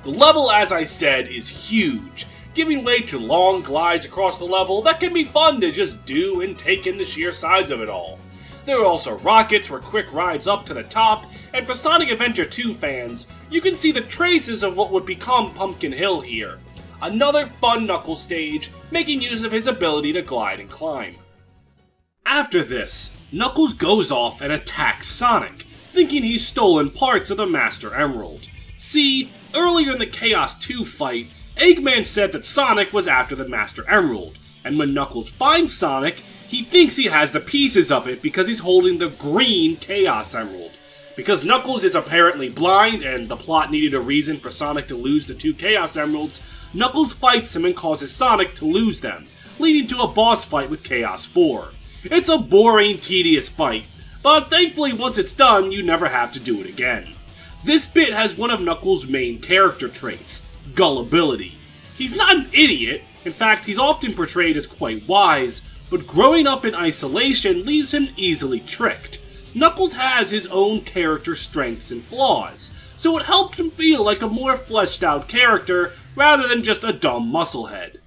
The level, as I said, is huge, giving way to long glides across the level that can be fun to just do and take in the sheer size of it all. There are also rockets for quick rides up to the top, and for Sonic Adventure 2 fans, you can see the traces of what would become Pumpkin Hill here. Another fun Knuckles stage, making use of his ability to glide and climb. After this, Knuckles goes off and attacks Sonic, thinking he's stolen parts of the Master Emerald. See, earlier in the Chaos 2 fight, Eggman said that Sonic was after the Master Emerald, and when Knuckles finds Sonic, he thinks he has the pieces of it because he's holding the green Chaos Emerald. Because Knuckles is apparently blind and the plot needed a reason for Sonic to lose the 2 Chaos Emeralds, Knuckles fights him and causes Sonic to lose them, leading to a boss fight with Chaos 4. It's a boring, tedious fight, but thankfully once it's done, you never have to do it again. This bit has one of Knuckles' main character traits, gullibility. He's not an idiot, in fact he's often portrayed as quite wise, but growing up in isolation leaves him easily tricked. Knuckles has his own character strengths and flaws, so it helps him feel like a more fleshed out character rather than just a dumb musclehead.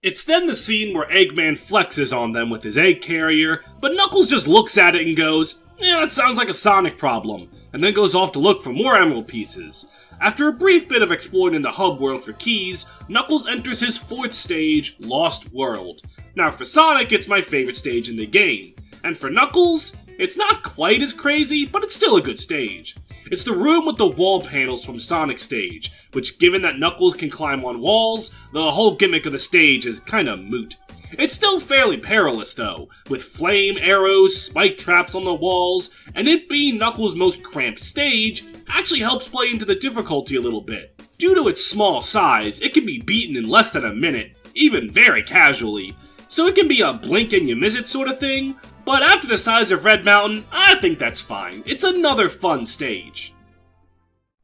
It's then the scene where Eggman flexes on them with his egg carrier, but Knuckles just looks at it and goes, "Yeah, that sounds like a Sonic problem," and then goes off to look for more emerald pieces. After a brief bit of exploring in the hub world for keys, Knuckles enters his 4th stage, Lost World. Now for Sonic, it's my favorite stage in the game, and for Knuckles, it's not quite as crazy, but it's still a good stage. It's the room with the wall panels from Sonic Stage, which given that Knuckles can climb on walls, the whole gimmick of the stage is kinda moot. It's still fairly perilous though, with flame arrows, spike traps on the walls, and it being Knuckles' most cramped stage actually helps play into the difficulty a little bit. Due to its small size, it can be beaten in less than a minute, even very casually, so it can be a blink and you miss it sort of thing, but after the size of Red Mountain, I think that's fine. It's another fun stage.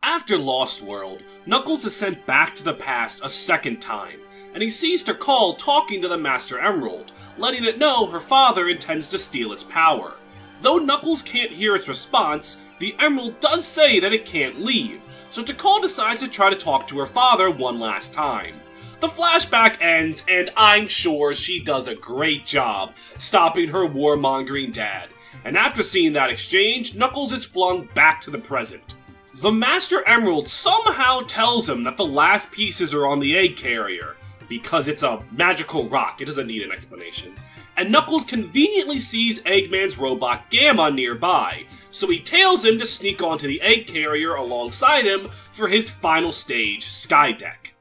After Lost World, Knuckles is sent back to the past a second time, and he sees Tikal talking to the Master Emerald, letting it know her father intends to steal its power. Though Knuckles can't hear its response, the Emerald does say that it can't leave, so Tikal decides to try to talk to her father one last time. The flashback ends, and I'm sure she does a great job stopping her warmongering dad, and after seeing that exchange, Knuckles is flung back to the present. The Master Emerald somehow tells him that the last pieces are on the egg carrier, because it's a magical rock, it doesn't need an explanation. And Knuckles conveniently sees Eggman's robot Gamma nearby, so he tails him to sneak onto the egg carrier alongside him for his final stage, Skydeck.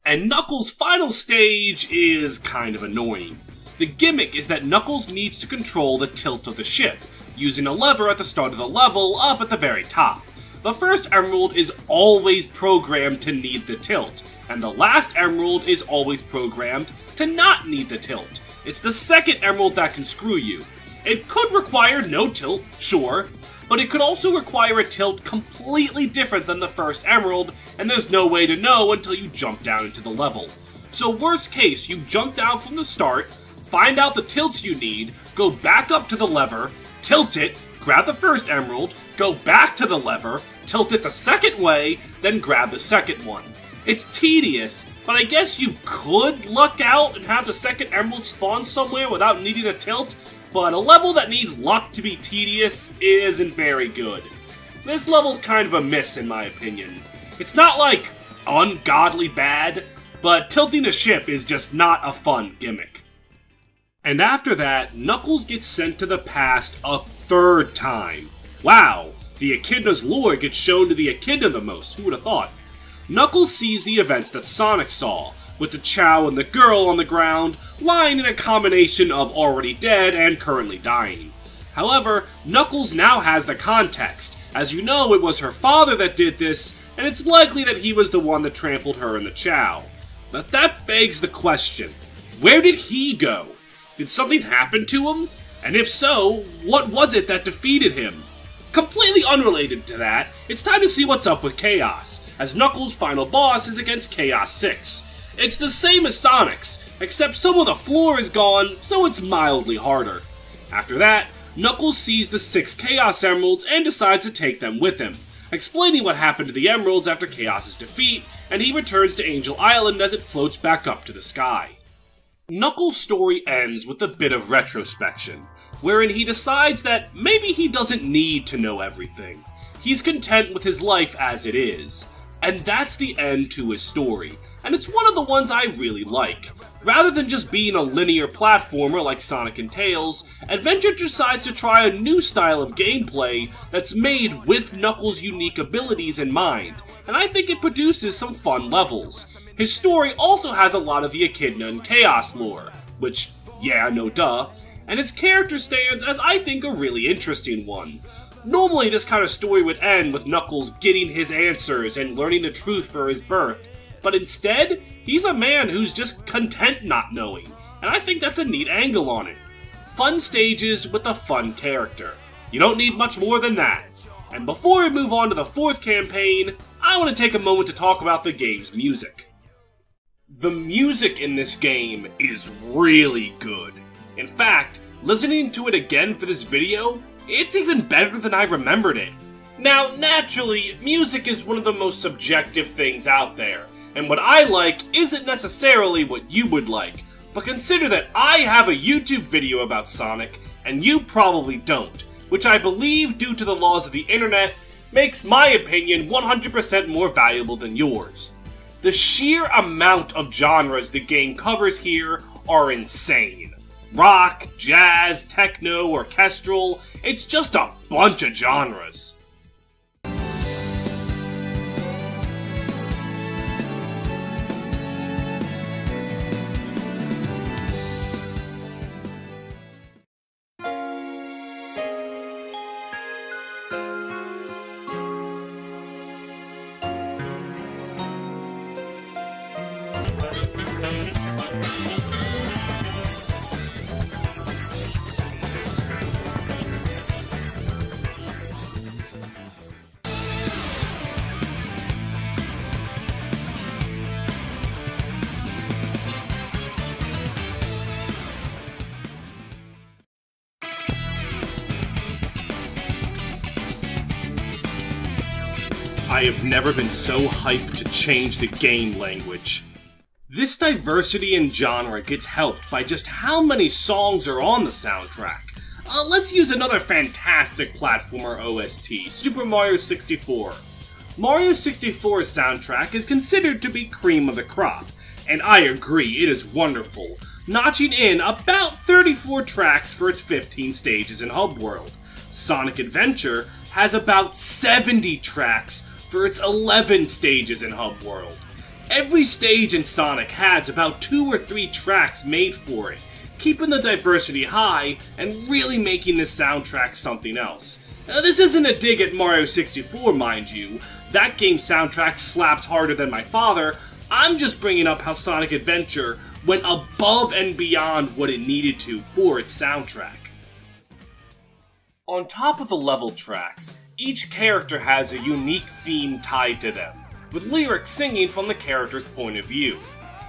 And Knuckles' final stage is kind of annoying. The gimmick is that Knuckles needs to control the tilt of the ship, using a lever at the start of the level up at the very top. The first Emerald is always programmed to need the tilt, and the last Emerald is always programmed to not need the tilt. It's the second Emerald that can screw you. It could require no tilt, sure, but it could also require a tilt completely different than the first Emerald, and there's no way to know until you jump down into the level. So worst case, you jump down from the start, find out the tilts you need, go back up to the lever, tilt it, grab the first Emerald, go back to the lever, tilt it the second way, then grab the second one. It's tedious, but I guess you could luck out and have the second Emerald spawn somewhere without needing a tilt, but a level that needs luck to be tedious isn't very good. This level's kind of a miss in my opinion. It's not like ungodly bad, but tilting a ship is just not a fun gimmick. And after that, Knuckles gets sent to the past a third time. Wow, the Echidna's lore gets shown to the Echidna the most, who would have thought? Knuckles sees the events that Sonic saw, with the Chao and the girl on the ground, lying in a combination of already dead and currently dying. However, Knuckles now has the context, as you know it was her father that did this, and it's likely that he was the one that trampled her and the Chao. But that begs the question, where did he go? Did something happen to him? And if so, what was it that defeated him? Completely unrelated to that, it's time to see what's up with Chaos, as Knuckles' final boss is against Chaos 6. It's the same as Sonic's, except some of the floor is gone, so it's mildly harder. After that, Knuckles sees the 6 Chaos Emeralds and decides to take them with him, explaining what happened to the Emeralds after Chaos' defeat, and he returns to Angel Island as it floats back up to the sky. Knuckles' story ends with a bit of retrospection, wherein he decides that maybe he doesn't need to know everything. He's content with his life as it is. And that's the end to his story, and it's one of the ones I really like. Rather than just being a linear platformer like Sonic and Tails, Adventure decides to try a new style of gameplay that's made with Knuckles' unique abilities in mind, and I think it produces some fun levels. His story also has a lot of the Echidna and Chaos lore, which, yeah, no duh, and his character stands as I think a really interesting one. Normally this kind of story would end with Knuckles getting his answers and learning the truth for his birth, but instead, he's a man who's just content not knowing, and I think that's a neat angle on it. Fun stages with a fun character. You don't need much more than that. And before we move on to the 4th campaign, I want to take a moment to talk about the game's music. The music in this game is really good. In fact, listening to it again for this video, it's even better than I remembered it. Now, naturally, music is one of the most subjective things out there, and what I like isn't necessarily what you would like, but consider that I have a YouTube video about Sonic, and you probably don't, which I believe, due to the laws of the internet, makes my opinion 100% more valuable than yours. The sheer amount of genres the game covers here are insane. Rock, jazz, techno, orchestral, it's just a bunch of genres. I have never been so hyped to change the game language. This diversity in genre gets helped by just how many songs are on the soundtrack. Let's use another fantastic platformer OST, Super Mario 64. Mario 64's soundtrack is considered to be cream of the crop, and I agree, it is wonderful, notching in about 34 tracks for its 15 stages in Hub World. Sonic Adventure has about 70 tracks for its 11 stages in Hub World. Every stage in Sonic has about 2 or 3 tracks made for it, keeping the diversity high and really making this soundtrack something else. Now, this isn't a dig at Mario 64, mind you. That game's soundtrack slaps harder than my father. I'm just bringing up how Sonic Adventure went above and beyond what it needed to for its soundtrack. On top of the level tracks, each character has a unique theme tied to them, with lyrics singing from the character's point of view.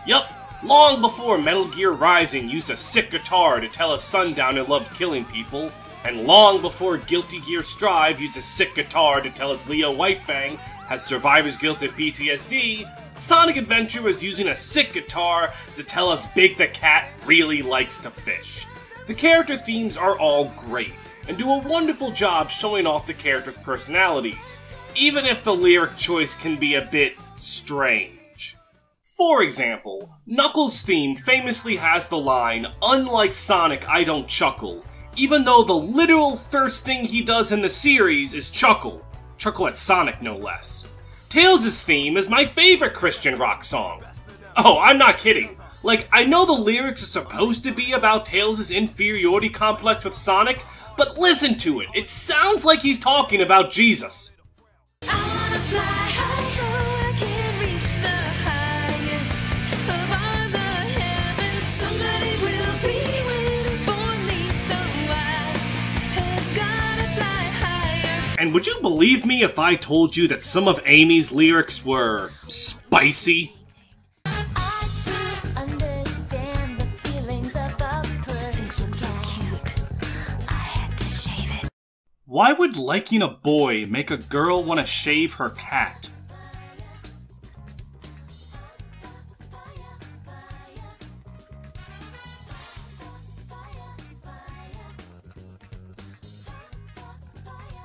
Yup, long before Metal Gear Rising used a sick guitar to tell us Sundown it loved killing people, and long before Guilty Gear Strive used a sick guitar to tell us Leo Whitefang has survivor's guilt and PTSD, Sonic Adventure was using a sick guitar to tell us Big the Cat really likes to fish. The character themes are all great, and do a wonderful job showing off the characters' personalities, even if the lyric choice can be a bit strange. For example, Knuckles' theme famously has the line, "Unlike Sonic, I don't chuckle," even though the literal first thing he does in the series is chuckle. Chuckle at Sonic, no less. Tails' theme is my favorite Christian rock song. Oh, I'm not kidding. Like, I know the lyrics are supposed to be about Tails' inferiority complex with Sonic, but listen to it, it sounds like he's talking about Jesus. I wanna fly high so I can reach the highest of all the heavens. Somebody will be waiting for me, so I have gotta fly higher. And would you believe me if I told you that some of Amy's lyrics were spicy? I do understand the feelings of a pudding. So cute. I had to shave it. Why would liking a boy make a girl want to shave her cat?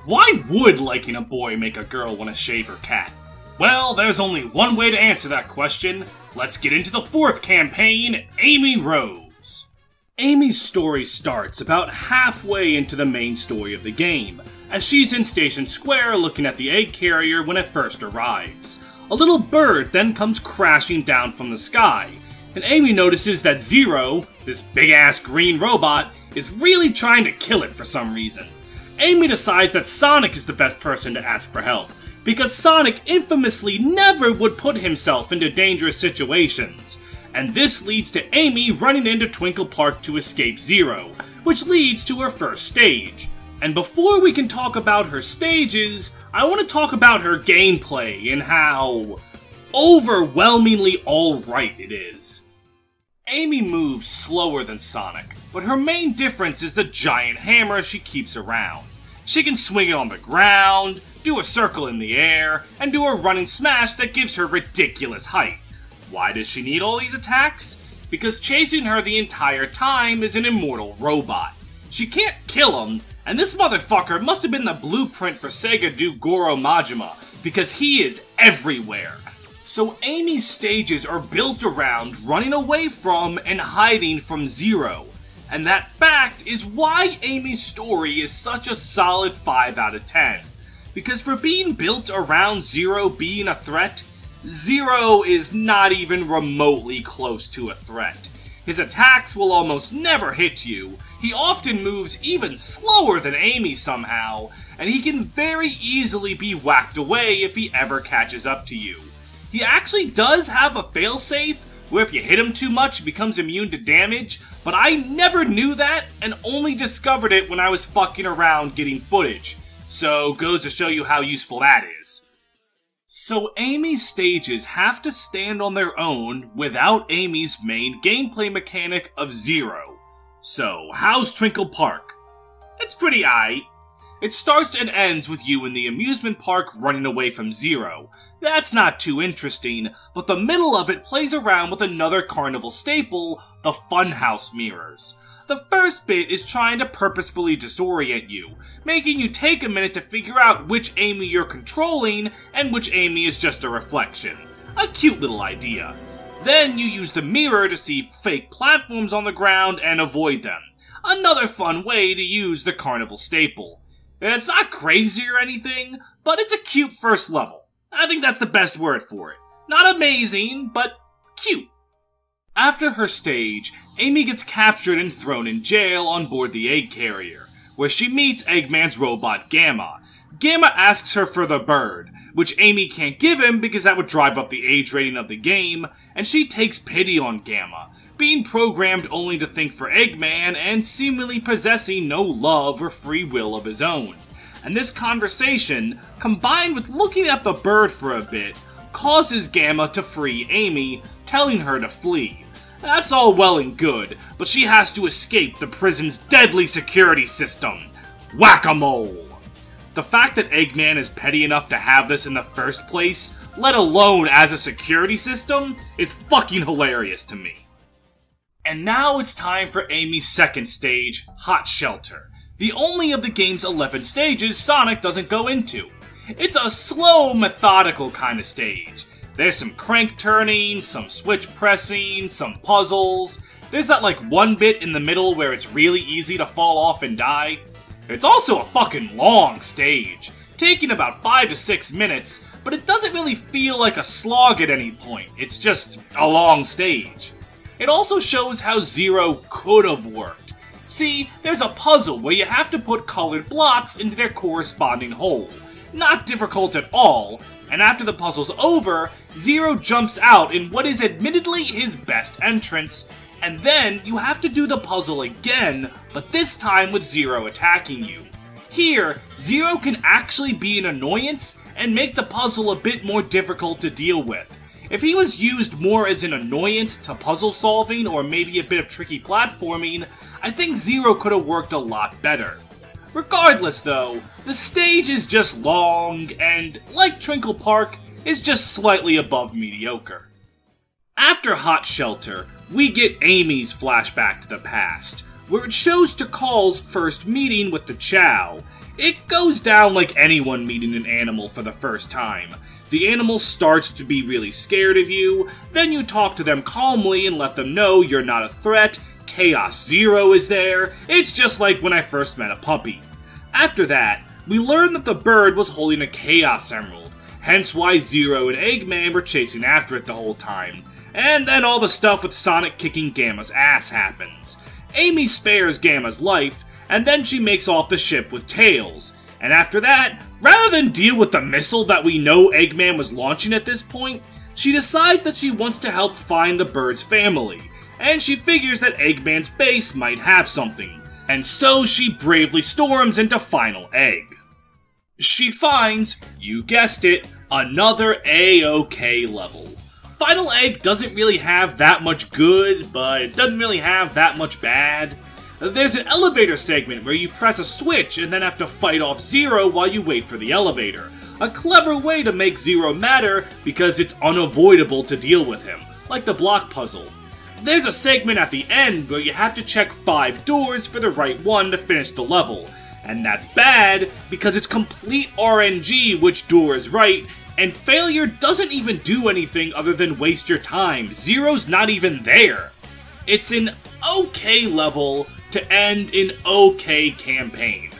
Why would liking a boy make a girl want to shave her cat? Well, there's only one way to answer that question. Let's get into the fourth campaign, Amy Rose. Amy's story starts about halfway into the main story of the game, as she's in Station Square looking at the egg carrier when it first arrives. A little bird then comes crashing down from the sky, and Amy notices that Zero, this big-ass green robot, is really trying to kill it for some reason. Amy decides that Sonic is the best person to ask for help, because Sonic infamously never would put himself into dangerous situations. And this leads to Amy running into Twinkle Park to escape Zero, which leads to her first stage. And before we can talk about her stages, I want to talk about her gameplay and how overwhelmingly alright it is. Amy moves slower than Sonic, but her main difference is the giant hammer she keeps around. She can swing it on the ground, do a circle in the air, and do a running smash that gives her ridiculous height. Why does she need all these attacks? Because chasing her the entire time is an immortal robot. She can't kill him, and this motherfucker must have been the blueprint for Sega do Goro Majima, because he is everywhere. So Amy's stages are built around running away from and hiding from Zero. And that fact is why Amy's story is such a solid 5 out of 10. Because for being built around Zero being a threat, Zero is not even remotely close to a threat. His attacks will almost never hit you, he often moves even slower than Amy somehow, and he can very easily be whacked away if he ever catches up to you. He actually does have a failsafe, where if you hit him too much, he becomes immune to damage, but I never knew that and only discovered it when I was fucking around getting footage. So goes to show you how useful that is. So Amy's stages have to stand on their own without Amy's main gameplay mechanic of Zero. So how's Twinkle Park? It's pretty aight. It starts and ends with you in the amusement park running away from Zero. That's not too interesting, but the middle of it plays around with another carnival staple, the Funhouse mirrors. The first bit is trying to purposefully disorient you, making you take a minute to figure out which Amy you're controlling and which Amy is just a reflection. A cute little idea. Then you use the mirror to see fake platforms on the ground and avoid them. Another fun way to use the carnival staple. It's not crazy or anything, but it's a cute first level. I think that's the best word for it. Not amazing, but cute. After her stage, Amy gets captured and thrown in jail on board the egg carrier, where she meets Eggman's robot Gamma. Gamma asks her for the bird, which Amy can't give him because that would drive up the age rating of the game, and she takes pity on Gamma, being programmed only to think for Eggman and seemingly possessing no love or free will of his own. And this conversation, combined with looking at the bird for a bit, causes Gamma to free Amy, telling her to flee. That's all well and good, but she has to escape the prison's deadly security system. Whack-a-mole! The fact that Eggman is petty enough to have this in the first place, let alone as a security system, is fucking hilarious to me. And now it's time for Amy's second stage, Hot Shelter. The only of the game's 11 stages Sonic doesn't go into. It's a slow, methodical kind of stage. There's some crank turning, some switch pressing, some puzzles. There's that like one bit in the middle where it's really easy to fall off and die. It's also a fucking long stage, taking about 5 to 6 minutes, but it doesn't really feel like a slog at any point. It's just a long stage. It also shows how Zero could have worked. See, there's a puzzle where you have to put colored blocks into their corresponding hole. Not difficult at all, and after the puzzle's over, Zero jumps out in what is admittedly his best entrance, and then you have to do the puzzle again, but this time with Zero attacking you. Here, Zero can actually be an annoyance and make the puzzle a bit more difficult to deal with. If he was used more as an annoyance to puzzle solving or maybe a bit of tricky platforming, I think Zero could have worked a lot better. Regardless though, the stage is just long and, like Twinkle Park, is just slightly above mediocre. After Hot Shelter, we get Amy's flashback to the past, where it shows Tikal's first meeting with the Chow. It goes down like anyone meeting an animal for the first time. The animal starts to be really scared of you, then you talk to them calmly and let them know you're not a threat, Chaos Zero is there, it's just like when I first met a puppy. After that, we learn that the bird was holding a Chaos Emerald, hence why Zero and Eggman were chasing after it the whole time. And then all the stuff with Sonic kicking Gamma's ass happens. Amy spares Gamma's life, and then she makes off the ship with Tails. And after that, rather than deal with the missile that we know Eggman was launching at this point, she decides that she wants to help find the bird's family, and she figures that Eggman's base might have something. And so she bravely storms into Final Egg. She finds, you guessed it, another A-OK level. Final Egg doesn't really have that much good, but it doesn't really have that much bad. There's an elevator segment where you press a switch and then have to fight off Zero while you wait for the elevator. A clever way to make Zero matter because it's unavoidable to deal with him, like the block puzzle. There's a segment at the end where you have to check 5 doors for the right one to finish the level. And that's bad because it's complete RNG which door is right, and failure doesn't even do anything other than waste your time. Zero's not even there. It's an okay level to end an okay campaign.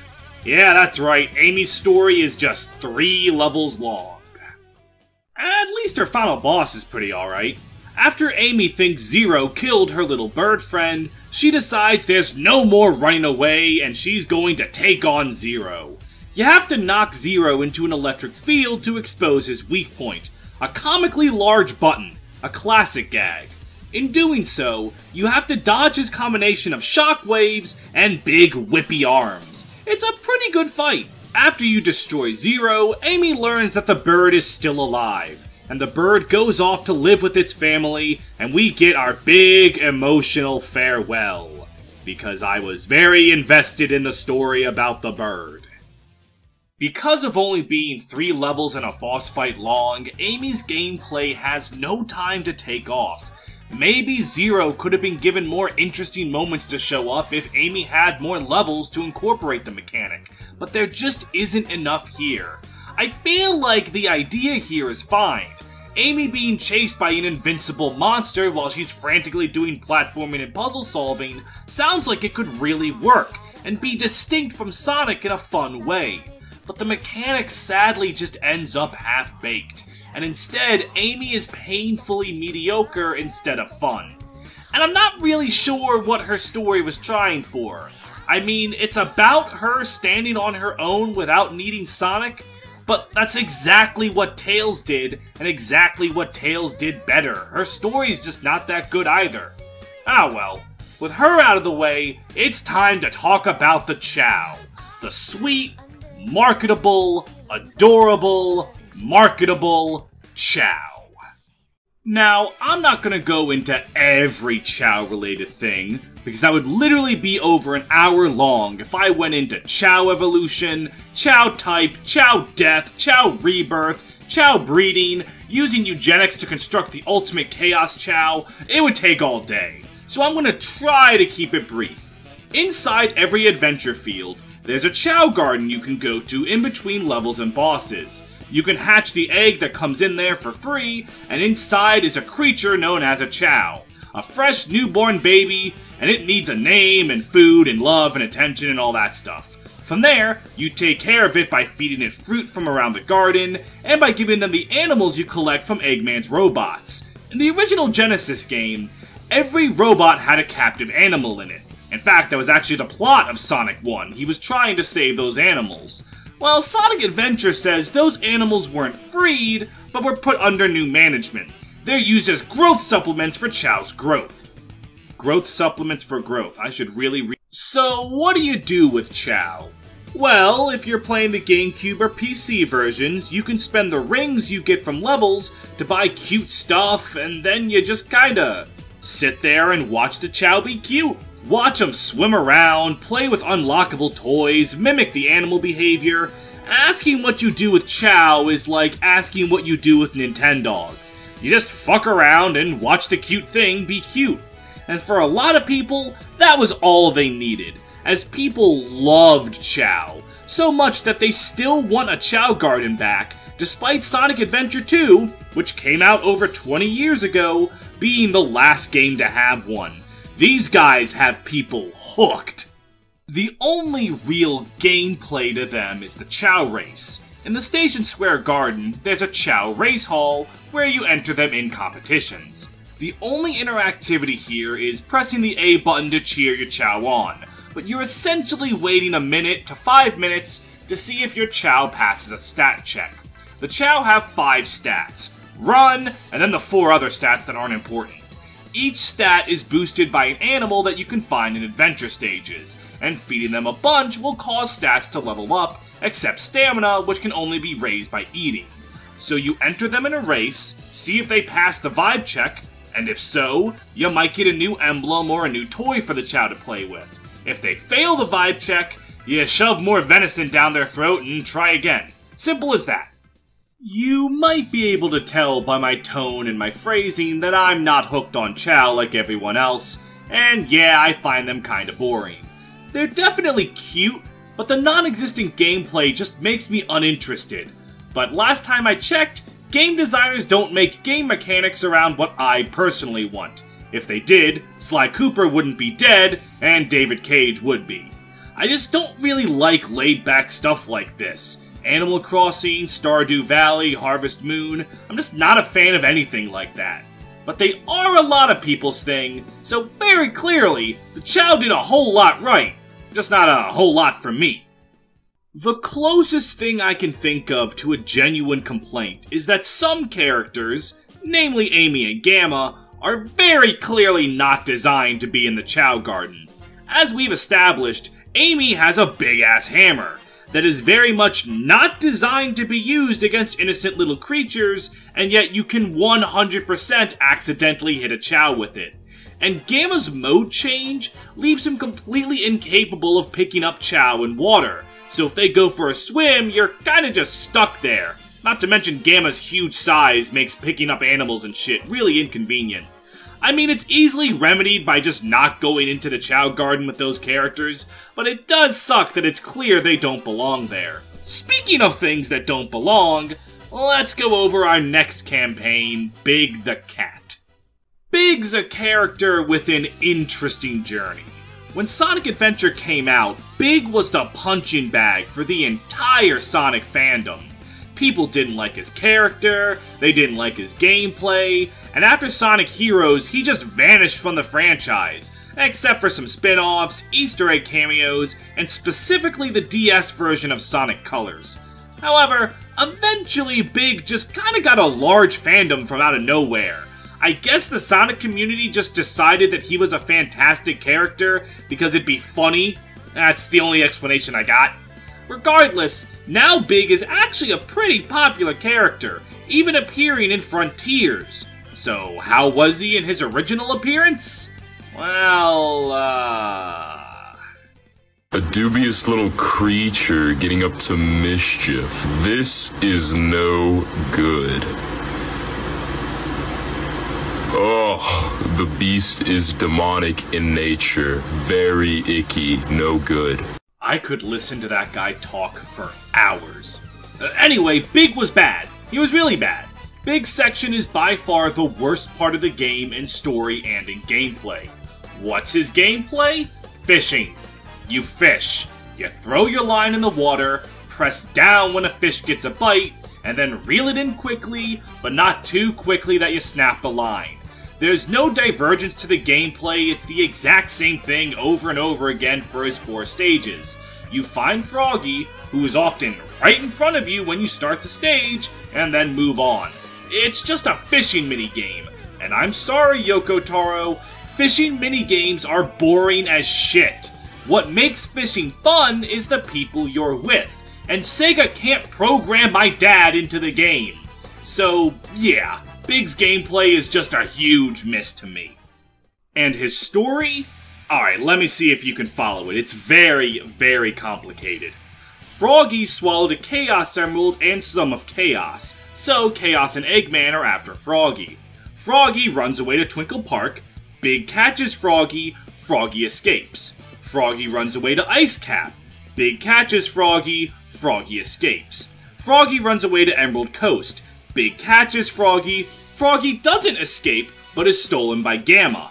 Yeah, that's right, Amy's story is just 3 levels long. At least her final boss is pretty alright. After Amy thinks Zero killed her little bird friend, she decides there's no more running away and she's going to take on Zero. You have to knock Zero into an electric field to expose his weak point, a comically large button, a classic gag. In doing so, you have to dodge his combination of shockwaves and big whippy arms. It's a pretty good fight. After you destroy Zero, Amy learns that the bird is still alive, and the bird goes off to live with its family, and we get our big emotional farewell. Because I was very invested in the story about the bird. Because of only being 3 levels and a boss fight long, Amy's gameplay has no time to take off. Maybe Zero could have been given more interesting moments to show up if Amy had more levels to incorporate the mechanic, but there just isn't enough here. I feel like the idea here is fine. Amy being chased by an invincible monster while she's frantically doing platforming and puzzle solving sounds like it could really work, and be distinct from Sonic in a fun way. But the mechanic sadly just ends up half-baked, and instead Amy is painfully mediocre instead of fun. And I'm not really sure what her story was trying for. I mean, it's about her standing on her own without needing Sonic, but that's exactly what Tails did, and exactly what Tails did better. Her story's just not that good either. Ah well, with her out of the way, it's time to talk about the Chao. The sweet, marketable, adorable, marketable Chao. Now, I'm not gonna go into every Chao related thing, because that would literally be over an hour long if I went into Chao evolution, Chao type, Chao death, Chao rebirth, Chao breeding, using eugenics to construct the ultimate Chaos Chao. It would take all day, so I'm gonna try to keep it brief. Inside every adventure field, there's a Chao garden you can go to in between levels and bosses. You can hatch the egg that comes in there for free, and inside is a creature known as a Chao. A fresh newborn baby, and it needs a name and food and love and attention and all that stuff. From there, you take care of it by feeding it fruit from around the garden, and by giving them the animals you collect from Eggman's robots. In the original Genesis game, every robot had a captive animal in it. In fact, that was actually the plot of Sonic 1. He was trying to save those animals. Well, Sonic Adventure says those animals weren't freed, but were put under new management. They're used as growth supplements for Chao's growth. Growth supplements for growth. I should really So, what do you do with Chao? Well, if you're playing the GameCube or PC versions, you can spend the rings you get from levels to buy cute stuff, and then you just kinda sit there and watch the Chao be cute. Watch them swim around, play with unlockable toys, mimic the animal behavior. Asking what you do with Chao is like asking what you do with Nintendogs. You just fuck around and watch the cute thing be cute. And for a lot of people, that was all they needed, as people loved Chao, so much that they still want a Chao garden back, despite Sonic Adventure 2, which came out over 20 years ago, being the last game to have one. These guys have people hooked. The only real gameplay to them is the Chao race. In the Station Square Garden, there's a Chao race hall where you enter them in competitions. The only interactivity here is pressing the A button to cheer your Chao on, but you're essentially waiting a minute to 5 minutes to see if your Chao passes a stat check. The Chao have 5 stats: run, and then the 4 other stats that aren't important. Each stat is boosted by an animal that you can find in adventure stages, and feeding them a bunch will cause stats to level up, except stamina, which can only be raised by eating. So you enter them in a race, see if they pass the vibe check, and if so, you might get a new emblem or a new toy for the Chao to play with. If they fail the vibe check, you shove more venison down their throat and try again. Simple as that. You might be able to tell by my tone and my phrasing that I'm not hooked on Chao like everyone else, and yeah, I find them kinda boring. They're definitely cute, but the non-existent gameplay just makes me uninterested. But last time I checked, game designers don't make game mechanics around what I personally want. If they did, Sly Cooper wouldn't be dead, and David Cage would be. I just don't really like laid-back stuff like this. Animal Crossing, Stardew Valley, Harvest Moon, I'm just not a fan of anything like that. But they are a lot of people's thing, so very clearly, the Chao did a whole lot right, just not a whole lot for me. The closest thing I can think of to a genuine complaint is that some characters, namely Amy and Gamma, are very clearly not designed to be in the Chao Garden. As we've established, Amy has a big-ass hammer that is very much not designed to be used against innocent little creatures, and yet you can 100% accidentally hit a Chao with it. And Gamma's mode change leaves him completely incapable of picking up Chao in water, so if they go for a swim, you're kinda just stuck there. Not to mention Gamma's huge size makes picking up animals and shit really inconvenient. I mean, it's easily remedied by just not going into the Chao Garden with those characters, but it does suck that it's clear they don't belong there. Speaking of things that don't belong, let's go over our next campaign, Big the Cat. Big's a character with an interesting journey. When Sonic Adventure came out, Big was the punching bag for the entire Sonic fandom. People didn't like his character, they didn't like his gameplay, and after Sonic Heroes, he just vanished from the franchise, except for some spin-offs, Easter egg cameos, and specifically the DS version of Sonic Colors. However, eventually Big just kinda got a large fandom from out of nowhere. I guess the Sonic community just decided that he was a fantastic character because it'd be funny. That's the only explanation I got. Regardless, now Big is actually a pretty popular character, even appearing in Frontiers. So, how was he in his original appearance? Well, A dubious little creature getting up to mischief. This is no good. Oh, the beast is demonic in nature. Very icky, no good. I could listen to that guy talk for hours. Anyway, Big was bad. He was really bad. Big's section is by far the worst part of the game in story and in gameplay. What's his gameplay? Fishing. You fish. You throw your line in the water, press down when a fish gets a bite, and then reel it in quickly, but not too quickly that you snap the line. There's no divergence to the gameplay, it's the exact same thing over and over again for his 4 stages. You find Froggy, who is often right in front of you when you start the stage, and then move on. It's just a fishing minigame, and I'm sorry, Yoko Taro, fishing minigames are boring as shit. What makes fishing fun is the people you're with, and Sega can't program my dad into the game. So, yeah. Big's gameplay is just a huge miss to me. And his story? Alright, let me see if you can follow it. It's very, very complicated. Froggy swallowed a Chaos Emerald and some of Chaos, so Chaos and Eggman are after Froggy. Froggy runs away to Twinkle Park, Big catches Froggy, Froggy escapes. Froggy runs away to Ice Cap, Big catches Froggy, Froggy escapes. Froggy runs away to Emerald Coast, Big catches Froggy, Froggy doesn't escape, but is stolen by Gamma.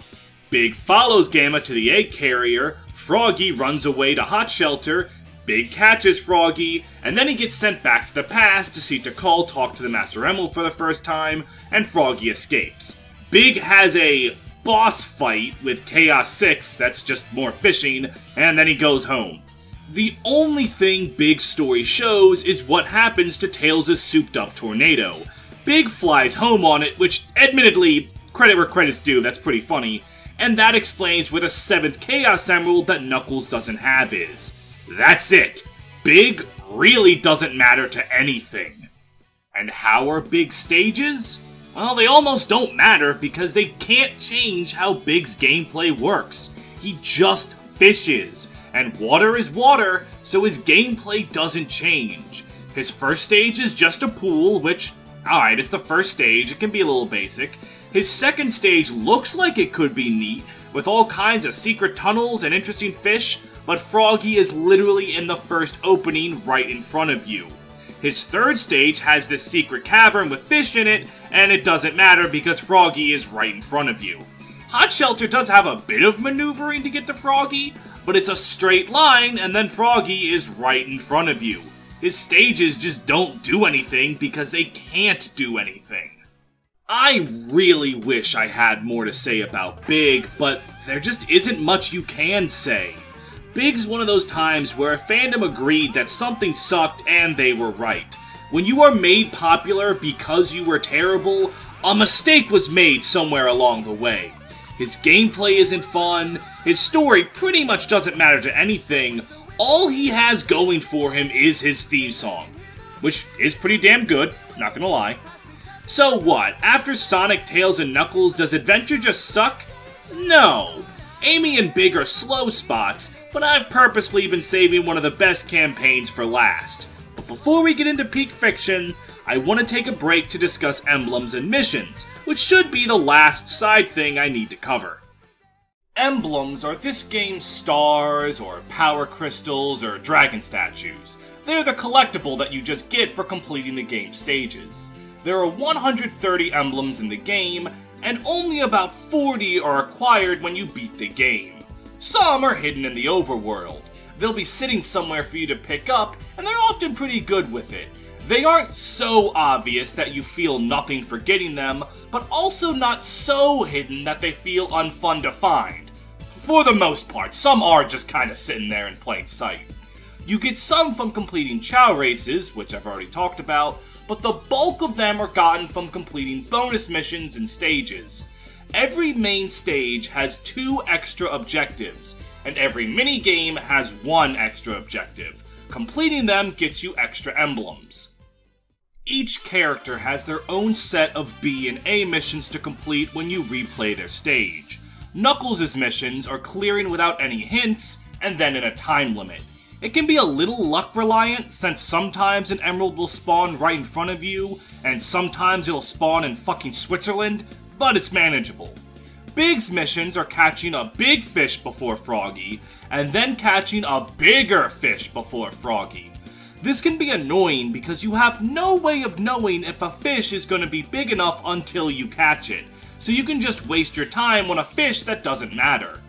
Big follows Gamma to the egg carrier, Froggy runs away to Hot Shelter, Big catches Froggy, and then he gets sent back to the past to see Tikal talk to the Master Emerald for the first time, and Froggy escapes. Big has a boss fight with Chaos 6 that's just more fishing, and then he goes home. The only thing Big's story shows is what happens to Tails' souped-up tornado. Big flies home on it, which, admittedly, credit where credit's due, that's pretty funny, and that explains where the 7th Chaos Emerald that Knuckles doesn't have is. That's it. Big really doesn't matter to anything. And how are Big's stages? Well, they almost don't matter because they can't change how Big's gameplay works. He just fishes. And water is water, so his gameplay doesn't change. His first stage is just a pool, which, alright, it's the first stage, it can be a little basic. His second stage looks like it could be neat, with all kinds of secret tunnels and interesting fish, but Froggy is literally in the first opening right in front of you. His third stage has this secret cavern with fish in it, and it doesn't matter because Froggy is right in front of you. Hot Shelter does have a bit of maneuvering to get to Froggy, but it's a straight line and then Froggy is right in front of you. His stages just don't do anything because they can't do anything. I really wish I had more to say about Big, but there just isn't much you can say. Big's one of those times where a fandom agreed that something sucked and they were right. When you are made popular because you were terrible, A mistake was made somewhere along the way. His gameplay isn't fun, his story pretty much doesn't matter to anything, all he has going for him is his theme song. Which is pretty damn good, not gonna lie. So what, after Sonic, Tails, and Knuckles, does Adventure just suck? No. Amy and Big are slow spots, but I've purposefully been saving one of the best campaigns for last. But before we get into Peak Fiction, I want to take a break to discuss emblems and missions, which should be the last side thing I need to cover. Emblems are this game's stars, or power crystals, or dragon statues. They're the collectible that you just get for completing the game stages. There are 130 emblems in the game, and only about 40 are acquired when you beat the game. Some are hidden in the overworld. They'll be sitting somewhere for you to pick up, and they're often pretty good with it. They aren't so obvious that you feel nothing for getting them, but also not so hidden that they feel unfun to find. For the most part, some are just kinda sitting there in plain sight. You get some from completing Chow races, which I've already talked about, but the bulk of them are gotten from completing bonus missions and stages. Every main stage has 2 extra objectives, and every minigame has 1 extra objective. Completing them gets you extra emblems. Each character has their own set of B and A missions to complete when you replay their stage. Knuckles' missions are clearing without any hints, and then in a time limit. It can be a little luck reliant, since sometimes an emerald will spawn right in front of you, and sometimes it'll spawn in fucking Switzerland, but it's manageable. Big's missions are catching a big fish before Froggy, and then catching a bigger fish before Froggy. This can be annoying because you have no way of knowing if a fish is going to be big enough until you catch it, so you can just waste your time on a fish that doesn't matter.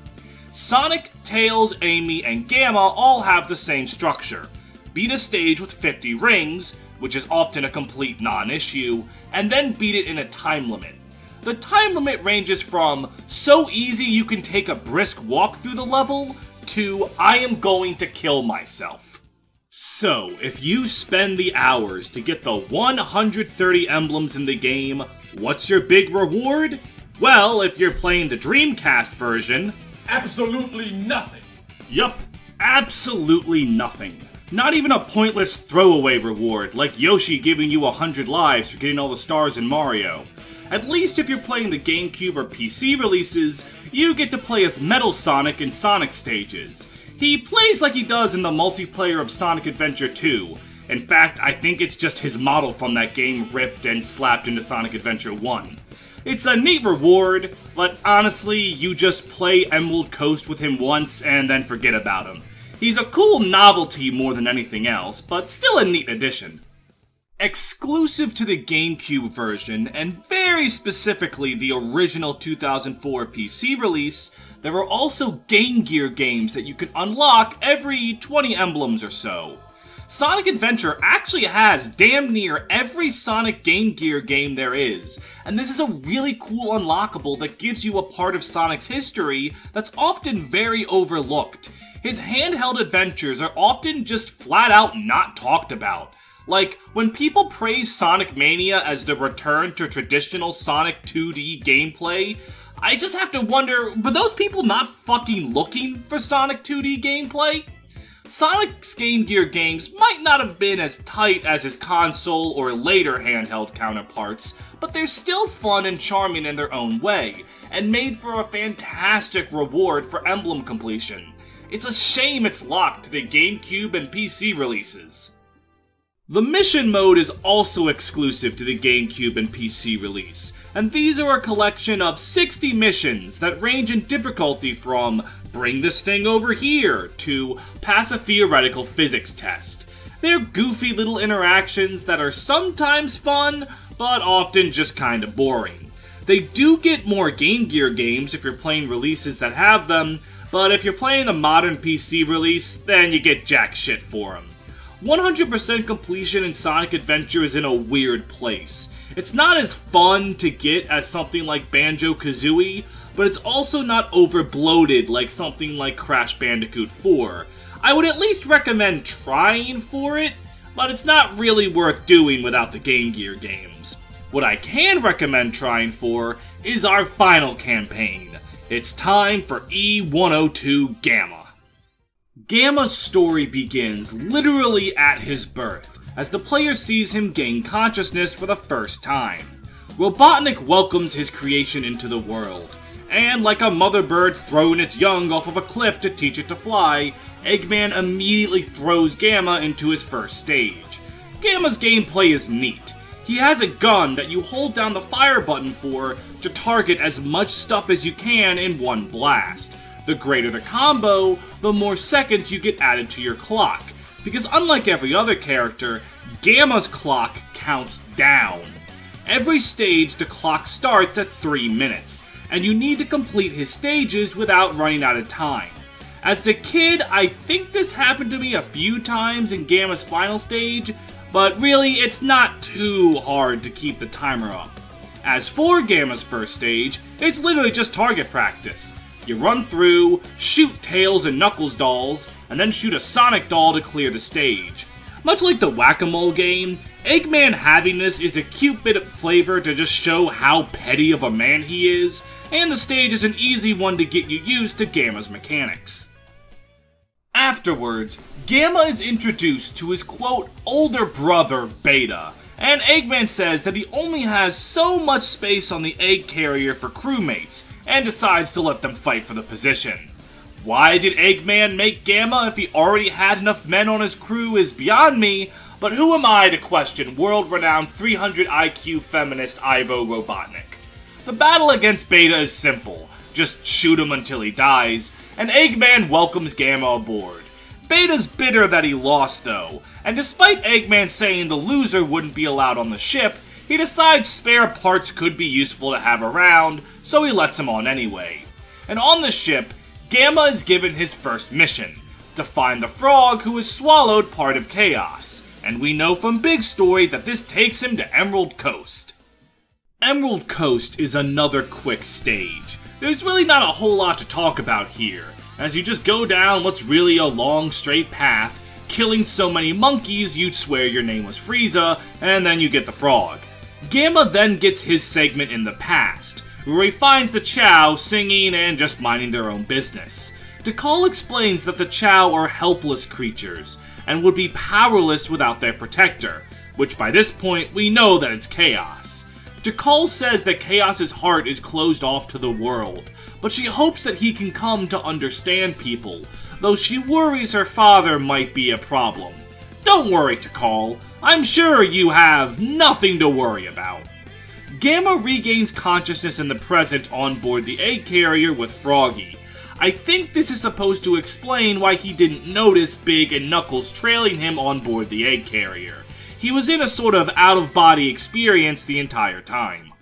Sonic, Tails, Amy, and Gamma all have the same structure. Beat a stage with 50 rings, which is often a complete non-issue, and then beat it in a time limit. The time limit ranges from so easy you can take a brisk walk through the level, to I am going to kill myself. So, if you spend the hours to get the 130 emblems in the game, what's your big reward? Well, if you're playing the Dreamcast version, Absolutely nothing. yup, absolutely nothing. Not even a pointless throwaway reward, like Yoshi giving you 100 lives for getting all the stars in Mario. At least if you're playing the GameCube or PC releases, you get to play as Metal Sonic in Sonic stages. He plays like he does in the multiplayer of Sonic Adventure 2. In fact, I think it's just his model from that game ripped and slapped into Sonic Adventure 1. It's a neat reward, but honestly, you just play Emerald Coast with him once and then forget about him. He's a cool novelty more than anything else, but still a neat addition. Exclusive to the GameCube version, and very specifically the original 2004 PC release, there are also Game Gear games that you can unlock every 20 emblems or so. Sonic Adventure actually has damn near every Sonic Game Gear game there is, and this is a really cool unlockable that gives you a part of Sonic's history that's often very overlooked. His handheld adventures are often just flat out not talked about. Like, when people praise Sonic Mania as the return to traditional Sonic 2D gameplay, I just have to wonder, were those people not fucking looking for Sonic 2D gameplay? Sonic's Game Gear games might not have been as tight as his console or later handheld counterparts, but they're still fun and charming in their own way, and made for a fantastic reward for emblem completion. It's a shame it's locked to the GameCube and PC releases. The mission mode is also exclusive to the GameCube and PC release, and these are a collection of 60 missions that range in difficulty from bring this thing over here to pass a theoretical physics test. They're goofy little interactions that are sometimes fun, but often just kinda boring. They do get more Game Gear games if you're playing releases that have them, but if you're playing the modern PC release, then you get jack shit for them. 100% completion in Sonic Adventure is in a weird place. It's not as fun to get as something like Banjo-Kazooie, but it's also not over-bloated like something like Crash Bandicoot 4. I would at least recommend trying for it, but it's not really worth doing without the Game Gear games. What I can recommend trying for is our final campaign. It's time for E102 Gamma. Gamma's story begins literally at his birth, as the player sees him gain consciousness for the first time. Robotnik welcomes his creation into the world, and like a mother bird throwing its young off of a cliff to teach it to fly, Eggman immediately throws Gamma into his first stage. Gamma's gameplay is neat. He has a gun that you hold down the fire button for to target as much stuff as you can in one blast. The greater the combo, the more seconds you get added to your clock, because unlike every other character, Gamma's clock counts down. Every stage the clock starts at 3 minutes, and you need to complete his stages without running out of time. As a kid, I think this happened to me a few times in Gamma's final stage, but really, it's not too hard to keep the timer up. As for Gamma's first stage, it's literally just target practice. You run through, shoot Tails and Knuckles dolls, and then shoot a Sonic doll to clear the stage. Much like the Whack-A-Mole game, Eggman having this is a cute bit of flavor to just show how petty of a man he is, and the stage is an easy one to get you used to Gamma's mechanics. Afterwards, Gamma is introduced to his quote, older brother, Beta, and Eggman says that he only has so much space on the egg carrier for crewmates, and decides to let them fight for the position. Why did Eggman make Gamma if he already had enough men on his crew is beyond me, but who am I to question world-renowned 300 IQ feminist Ivo Robotnik? The battle against Beta is simple. Just shoot him until he dies, and Eggman welcomes Gamma aboard. Beta's bitter that he lost though, and despite Eggman saying the loser wouldn't be allowed on the ship, he decides spare parts could be useful to have around, so he lets him on anyway. And on the ship, Gamma is given his first mission, to find the frog who has swallowed part of Chaos, and we know from Big Story that this takes him to Emerald Coast. Emerald Coast is another quick stage. There's really not a whole lot to talk about here, as you just go down what's really a long straight path, killing so many monkeys you'd swear your name was Frieza, and then you get the frog. Gamma then gets his segment in the past, where he finds the Chao singing and just minding their own business. Dekal explains that the Chao are helpless creatures, and would be powerless without their protector, which by this point we know that it's Chaos. Dekal says that Chaos's heart is closed off to the world, but she hopes that he can come to understand people, though she worries her father might be a problem. Don't worry, Dekal. I'm sure you have nothing to worry about. Gamma regains consciousness in the present on board the egg carrier with Froggy. I think this is supposed to explain why he didn't notice Big and Knuckles trailing him on board the egg carrier. He was in a sort of out-of-body experience the entire time.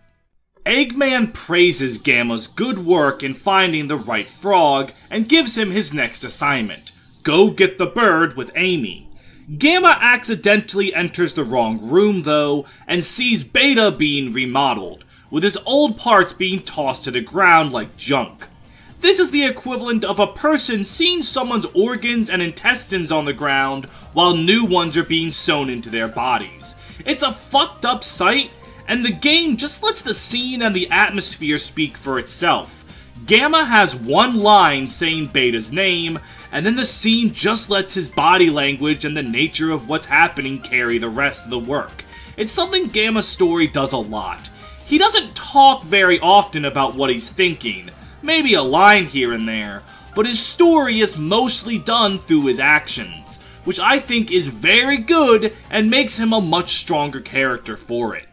Eggman praises Gamma's good work in finding the right frog and gives him his next assignment: go get the bird with Amy. Gamma accidentally enters the wrong room though, and sees Beta being remodeled, with his old parts being tossed to the ground like junk. This is the equivalent of a person seeing someone's organs and intestines on the ground while new ones are being sewn into their bodies. It's a fucked up sight, and the game just lets the scene and the atmosphere speak for itself. Gamma has one line saying Beta's name, and then the scene just lets his body language and the nature of what's happening carry the rest of the work. It's something Gamma's story does a lot. He doesn't talk very often about what he's thinking, maybe a line here and there, but his story is mostly done through his actions, which I think is very good and makes him a much stronger character for it.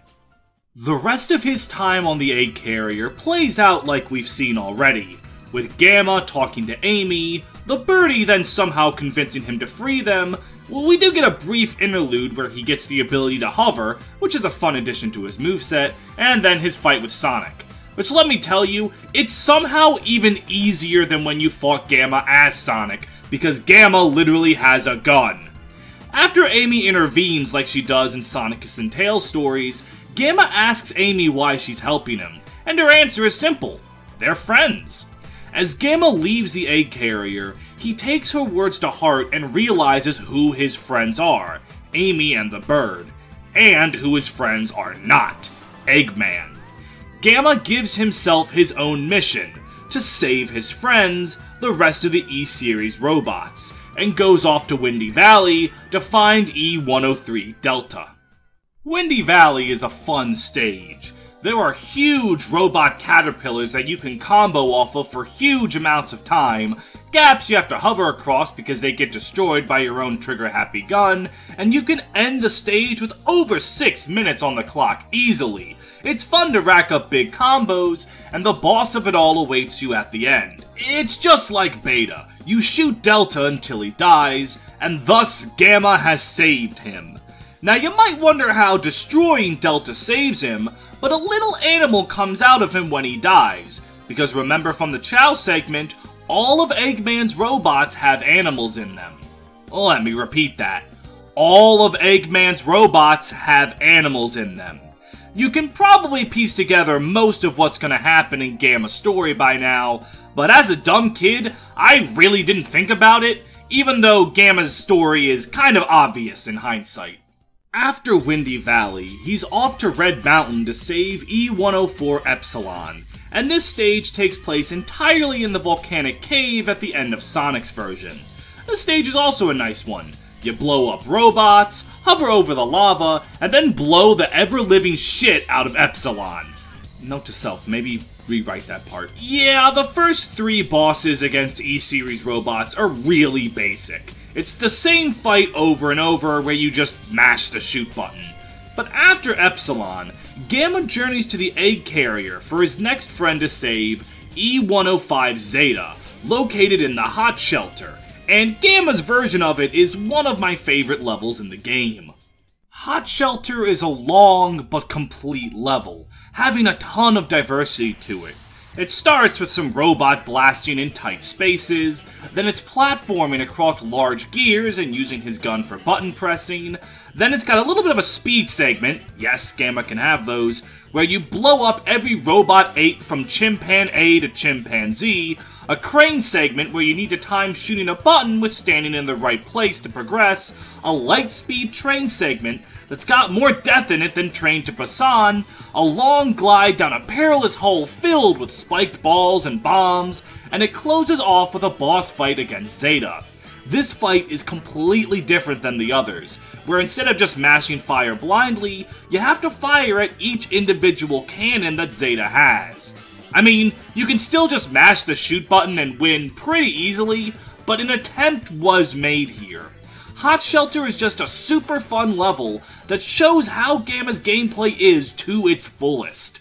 The rest of his time on the egg carrier plays out like we've seen already, with Gamma talking to Amy, the birdie then somehow convincing him to free them. Well, we do get a brief interlude where he gets the ability to hover, which is a fun addition to his moveset, and then his fight with Sonic. Which, let me tell you, it's somehow even easier than when you fought Gamma as Sonic, because Gamma literally has a gun. After Amy intervenes like she does in Sonicus and Tails stories, Gamma asks Amy why she's helping him, and her answer is simple: they're friends. As Gamma leaves the egg carrier, he takes her words to heart and realizes who his friends are, Amy and the bird, and who his friends are not. Eggman. Gamma gives himself his own mission, to save his friends, the rest of the E-Series robots, and goes off to Windy Valley to find E-103 Delta. Windy Valley is a fun stage. There are huge robot caterpillars that you can combo off of for huge amounts of time, gaps you have to hover across because they get destroyed by your own trigger-happy gun, and you can end the stage with over 6 minutes on the clock easily. It's fun to rack up big combos, and the boss of it all awaits you at the end. It's just like Beta. You shoot Delta until he dies, and thus Gamma has saved him. Now you might wonder how destroying Delta saves him, but a little animal comes out of him when he dies, because remember from the Chow segment, all of Eggman's robots have animals in them. Let me repeat that. All of Eggman's robots have animals in them. You can probably piece together most of what's gonna happen in Gamma's story by now, but as a dumb kid, I really didn't think about it, even though Gamma's story is kind of obvious in hindsight. After Windy Valley, he's off to Red Mountain to save E-104 Epsilon, and this stage takes place entirely in the volcanic cave at the end of Sonic's version. This stage is also a nice one. You blow up robots, hover over the lava, and then blow the ever-living shit out of Epsilon. Note to self, maybe rewrite that part. Yeah, the first 3 bosses against E-Series robots are really basic. It's the same fight over and over where you just mash the shoot button. But after Epsilon, Gamma journeys to the egg carrier for his next friend to save, E-105 Zeta, located in the Hot Shelter, and Gamma's version of it is one of my favorite levels in the game. Hot Shelter is a long but complete level, having a ton of diversity to it. It starts with some robot blasting in tight spaces, then it's platforming across large gears and using his gun for button pressing, then it's got a little bit of a speed segment, yes, Gamma can have those, where you blow up every robot ape from Chimpan A to Chimpanzee, a crane segment where you need to time shooting a button with standing in the right place to progress, a light speed train segment that's got more death in it than Train to Busan, a long glide down a perilous hole filled with spiked balls and bombs, and it closes off with a boss fight against Zeta. This fight is completely different than the others, where instead of just mashing fire blindly, you have to fire at each individual cannon that Zeta has. I mean, you can still just mash the shoot button and win pretty easily, but an attempt was made here. Hot Shelter is just a super fun level that shows how Gamma's gameplay is to its fullest.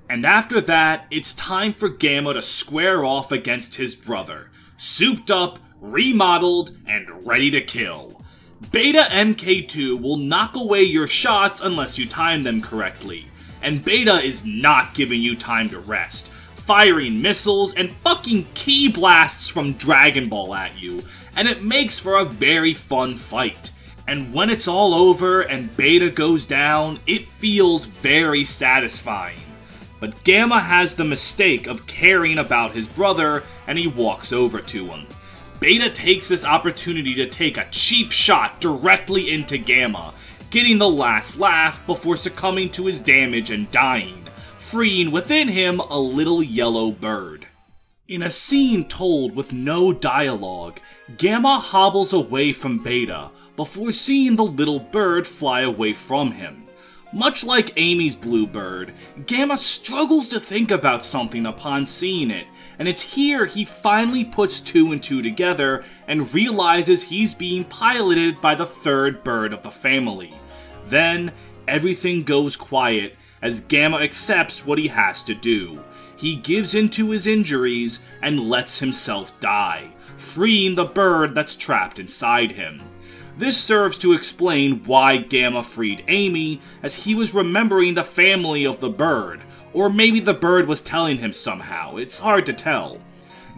And after that, it's time for Gamma to square off against his brother, souped up, remodeled, and ready to kill. Beta MK2 will knock away your shots unless you time them correctly, and Beta is not giving you time to rest, firing missiles and fucking key blasts from Dragon Ball at you, and it makes for a very fun fight. And when it's all over and Beta goes down, it feels very satisfying. But Gamma has the mistake of caring about his brother, and he walks over to him. Beta takes this opportunity to take a cheap shot directly into Gamma, getting the last laugh before succumbing to his damage and dying, freeing within him a little yellow bird. In a scene told with no dialogue, Gamma hobbles away from Beta before seeing the little bird fly away from him. Much like Amy's blue bird, Gamma struggles to think about something upon seeing it, and it's here he finally puts 2 and 2 together and realizes he's being piloted by the 3rd bird of the family. Then, everything goes quiet as Gamma accepts what he has to do. He gives into his injuries and lets himself die, freeing the bird that's trapped inside him. This serves to explain why Gamma freed Amy, as he was remembering the family of the bird, or maybe the bird was telling him somehow, it's hard to tell.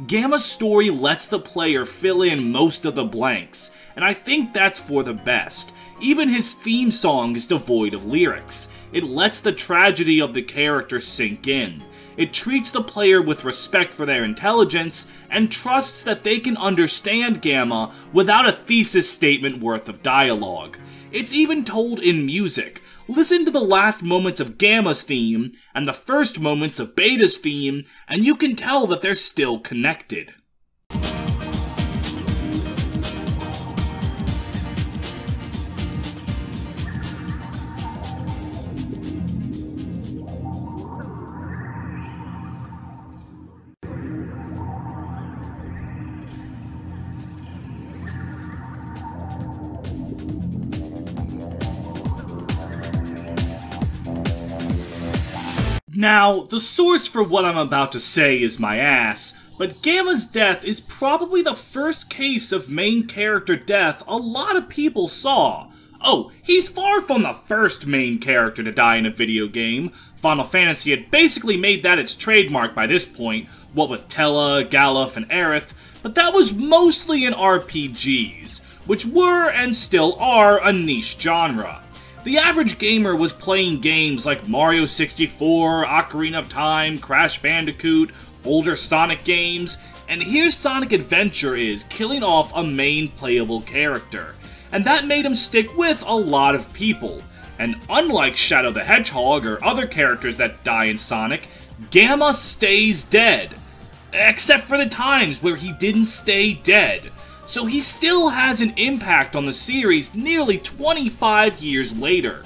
Gamma's story lets the player fill in most of the blanks, and I think that's for the best. Even his theme song is devoid of lyrics. It lets the tragedy of the character sink in. It treats the player with respect for their intelligence, and trusts that they can understand Gamma without a thesis statement worth of dialogue. It's even told in music. Listen to the last moments of Gamma's theme and the first moments of Beta's theme, and you can tell that they're still connected. Now, the source for what I'm about to say is my ass, but Gamma's death is probably the first case of main character death a lot of people saw. Oh, he's far from the first main character to die in a video game. Final Fantasy had basically made that its trademark by this point, what with Tella, Galuf, and Aerith, but that was mostly in RPGs, which were and still are a niche genre. The average gamer was playing games like Mario 64, Ocarina of Time, Crash Bandicoot, older Sonic games, and here Sonic Adventure is killing off a main playable character, and that made him stick with a lot of people. And unlike Shadow the Hedgehog or other characters that die in Sonic, Gamma stays dead. Except for the times where he didn't stay dead. So he still has an impact on the series nearly 25 years later.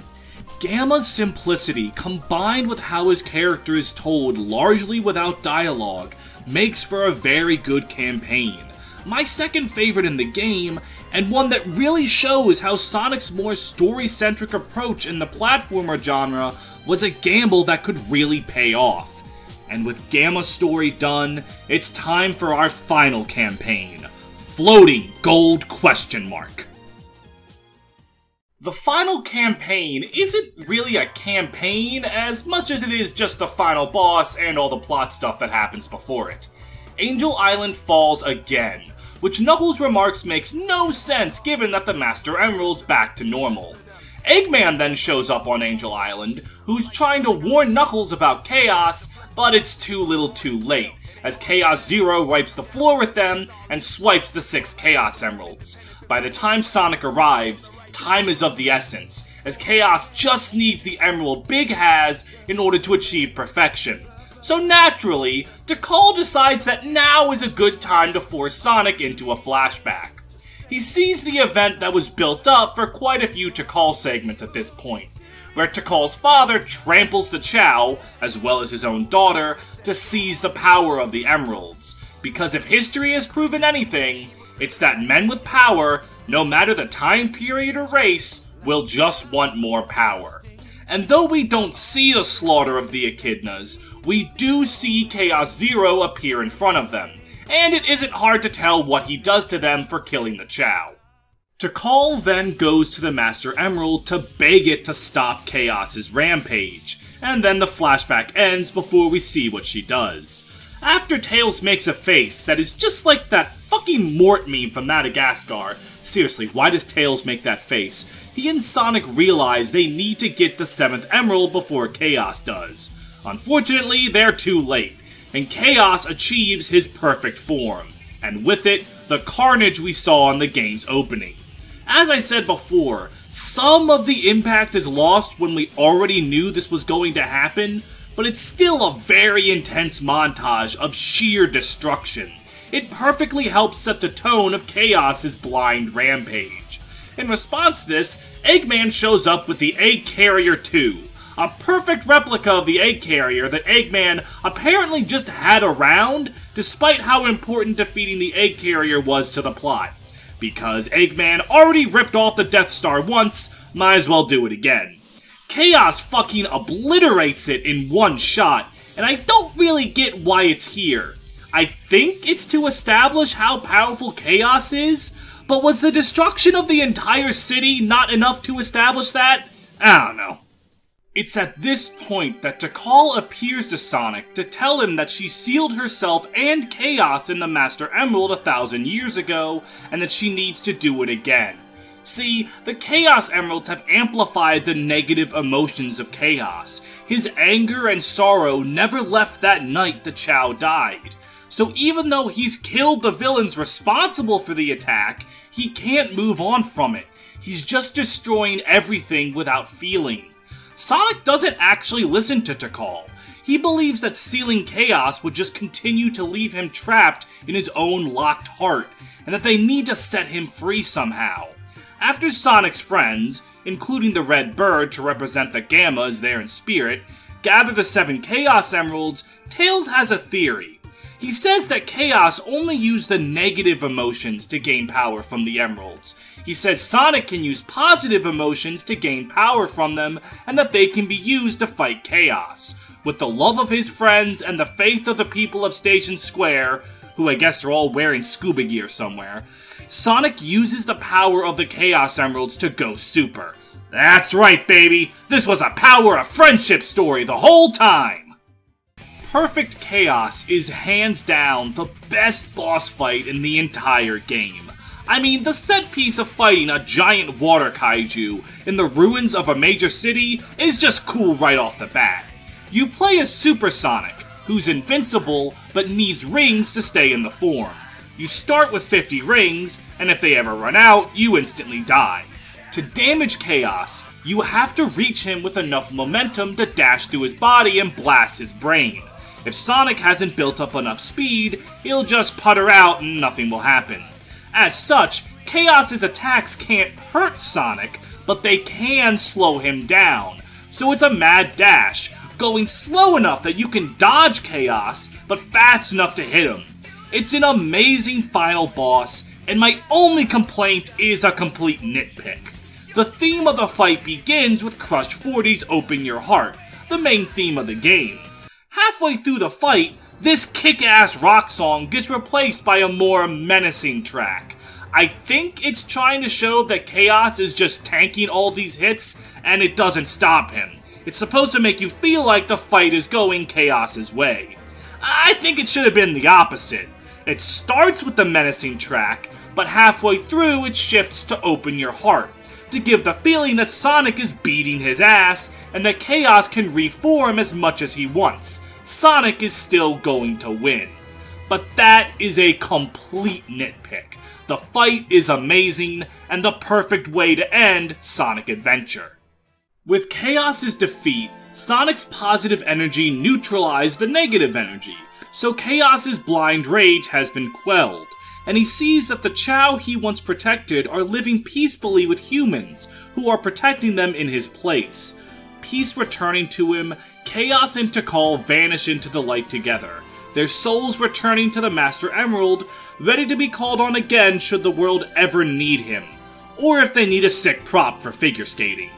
Gamma's simplicity, combined with how his character is told largely without dialogue, makes for a very good campaign. My second favorite in the game, and one that really shows how Sonic's more story-centric approach in the platformer genre was a gamble that could really pay off. And with Gamma's story done, it's time for our final campaign. Floating Gold ? The final campaign isn't really a campaign as much as it is just the final boss and all the plot stuff that happens before it. Angel Island falls again, which Knuckles remarks makes no sense given that the Master Emerald's back to normal. Eggman then shows up on Angel Island, who's trying to warn Knuckles about Chaos, but it's too little too late, as Chaos Zero wipes the floor with them and swipes the 6 Chaos Emeralds. By the time Sonic arrives, time is of the essence, as Chaos just needs the emerald Big has in order to achieve perfection. So naturally, Tikal decides that now is a good time to force Sonic into a flashback. He sees the event that was built up for quite a few Tikal segments at this point, where Tikal's father tramples the Chao, as well as his own daughter, to seize the power of the emeralds. Because if history has proven anything, it's that men with power, no matter the time period or race, will just want more power. And though we don't see the slaughter of the Echidnas, we do see Chaos Zero appear in front of them, and it isn't hard to tell what he does to them for killing the Chao. Tikal then goes to the Master Emerald to beg it to stop Chaos's rampage, and then the flashback ends before we see what she does. After Tails makes a face that is just like that fucking Mort meme from Madagascar. Seriously, why does Tails make that face? He and Sonic realize they need to get the 7th Emerald before Chaos does. Unfortunately, they're too late, and Chaos achieves his perfect form, and with it, the carnage we saw in the game's opening. As I said before, some of the impact is lost when we already knew this was going to happen, but it's still a very intense montage of sheer destruction. It perfectly helps set the tone of Chaos's blind rampage. In response to this, Eggman shows up with the Egg Carrier 2, a perfect replica of the Egg Carrier that Eggman apparently just had around, despite how important defeating the Egg Carrier was to the plot. Because Eggman already ripped off the Death Star once, might as well do it again. Chaos fucking obliterates it in one shot, and I don't really get why it's here. I think it's to establish how powerful Chaos is, but was the destruction of the entire city not enough to establish that? I don't know. It's at this point that Tikal appears to Sonic to tell him that she sealed herself and Chaos in the Master Emerald 1,000 years ago, and that she needs to do it again. See, the Chaos Emeralds have amplified the negative emotions of Chaos. His anger and sorrow never left that night the Chao died. So even though he's killed the villains responsible for the attack, he can't move on from it. He's just destroying everything without feeling. Sonic doesn't actually listen to Tikal. He believes that sealing Chaos would just continue to leave him trapped in his own locked heart, and that they need to set him free somehow. After Sonic's friends, including the Red Bird to represent the Gammas there in spirit, gather the 7 Chaos Emeralds, Tails has a theory. He says that Chaos only used the negative emotions to gain power from the Emeralds. He says Sonic can use positive emotions to gain power from them, and that they can be used to fight Chaos. With the love of his friends and the faith of the people of Station Square, who I guess are all wearing scuba gear somewhere, Sonic uses the power of the Chaos Emeralds to go super. That's right, baby! This was a power of friendship story the whole time! Perfect Chaos is hands down the best boss fight in the entire game. I mean, the set piece of fighting a giant water kaiju in the ruins of a major city is just cool right off the bat. You play as Super Sonic, who's invincible but needs rings to stay in the form. You start with 50 rings, and if they ever run out, you instantly die. To damage Chaos, you have to reach him with enough momentum to dash through his body and blast his brain. If Sonic hasn't built up enough speed, he'll just putter out and nothing will happen. As such, Chaos's attacks can't hurt Sonic, but they can slow him down. So it's a mad dash, going slow enough that you can dodge Chaos, but fast enough to hit him. It's an amazing final boss, and my only complaint is a complete nitpick. The theme of the fight begins with Crush 40's Open Your Heart, the main theme of the game. Halfway through the fight, this kick-ass rock song gets replaced by a more menacing track. I think it's trying to show that Chaos is just tanking all these hits, and it doesn't stop him. It's supposed to make you feel like the fight is going Chaos's way. I think it should have been the opposite. It starts with the menacing track, but halfway through it shifts to Open Your Heart, to give the feeling that Sonic is beating his ass, and that Chaos can reform as much as he wants. Sonic is still going to win. But that is a complete nitpick. The fight is amazing, and the perfect way to end Sonic Adventure. With Chaos's defeat, Sonic's positive energy neutralized the negative energy, so Chaos's blind rage has been quelled, and he sees that the Chao he once protected are living peacefully with humans, who are protecting them in his place. Peace returning to him, Chaos and Tikal vanish into the light together, their souls returning to the Master Emerald, ready to be called on again should the world ever need him, or if they need a sick prop for figure skating.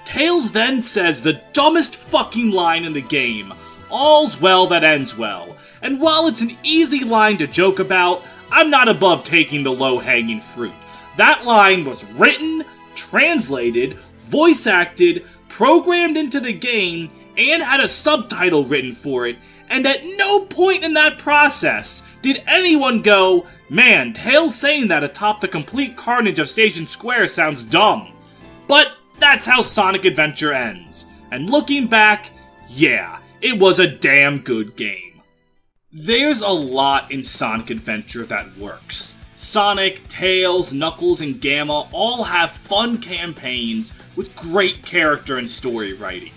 Tails then says the dumbest fucking line in the game, "All's well that ends well," and while it's an easy line to joke about, I'm not above taking the low-hanging fruit. That line was written, translated, voice acted, programmed into the game, and had a subtitle written for it, and at no point in that process did anyone go, "Man, Tails saying that atop the complete carnage of Station Square sounds dumb." But that's how Sonic Adventure ends. And looking back, yeah, it was a damn good game. There's a lot in Sonic Adventure that works. Sonic, Tails, Knuckles, and Gamma all have fun campaigns with great character and story writing.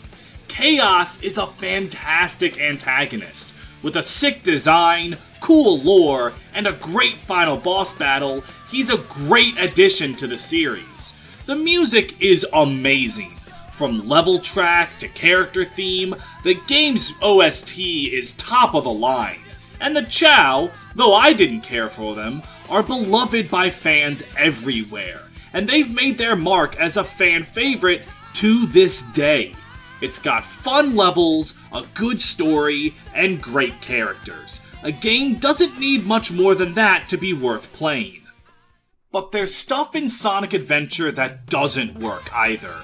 Chaos is a fantastic antagonist. With a sick design, cool lore, and a great final boss battle, he's a great addition to the series. The music is amazing. From level track to character theme, the game's OST is top of the line. And the Chao, though I didn't care for them, are beloved by fans everywhere, and they've made their mark as a fan favorite to this day. It's got fun levels, a good story, and great characters. A game doesn't need much more than that to be worth playing. But there's stuff in Sonic Adventure that doesn't work either.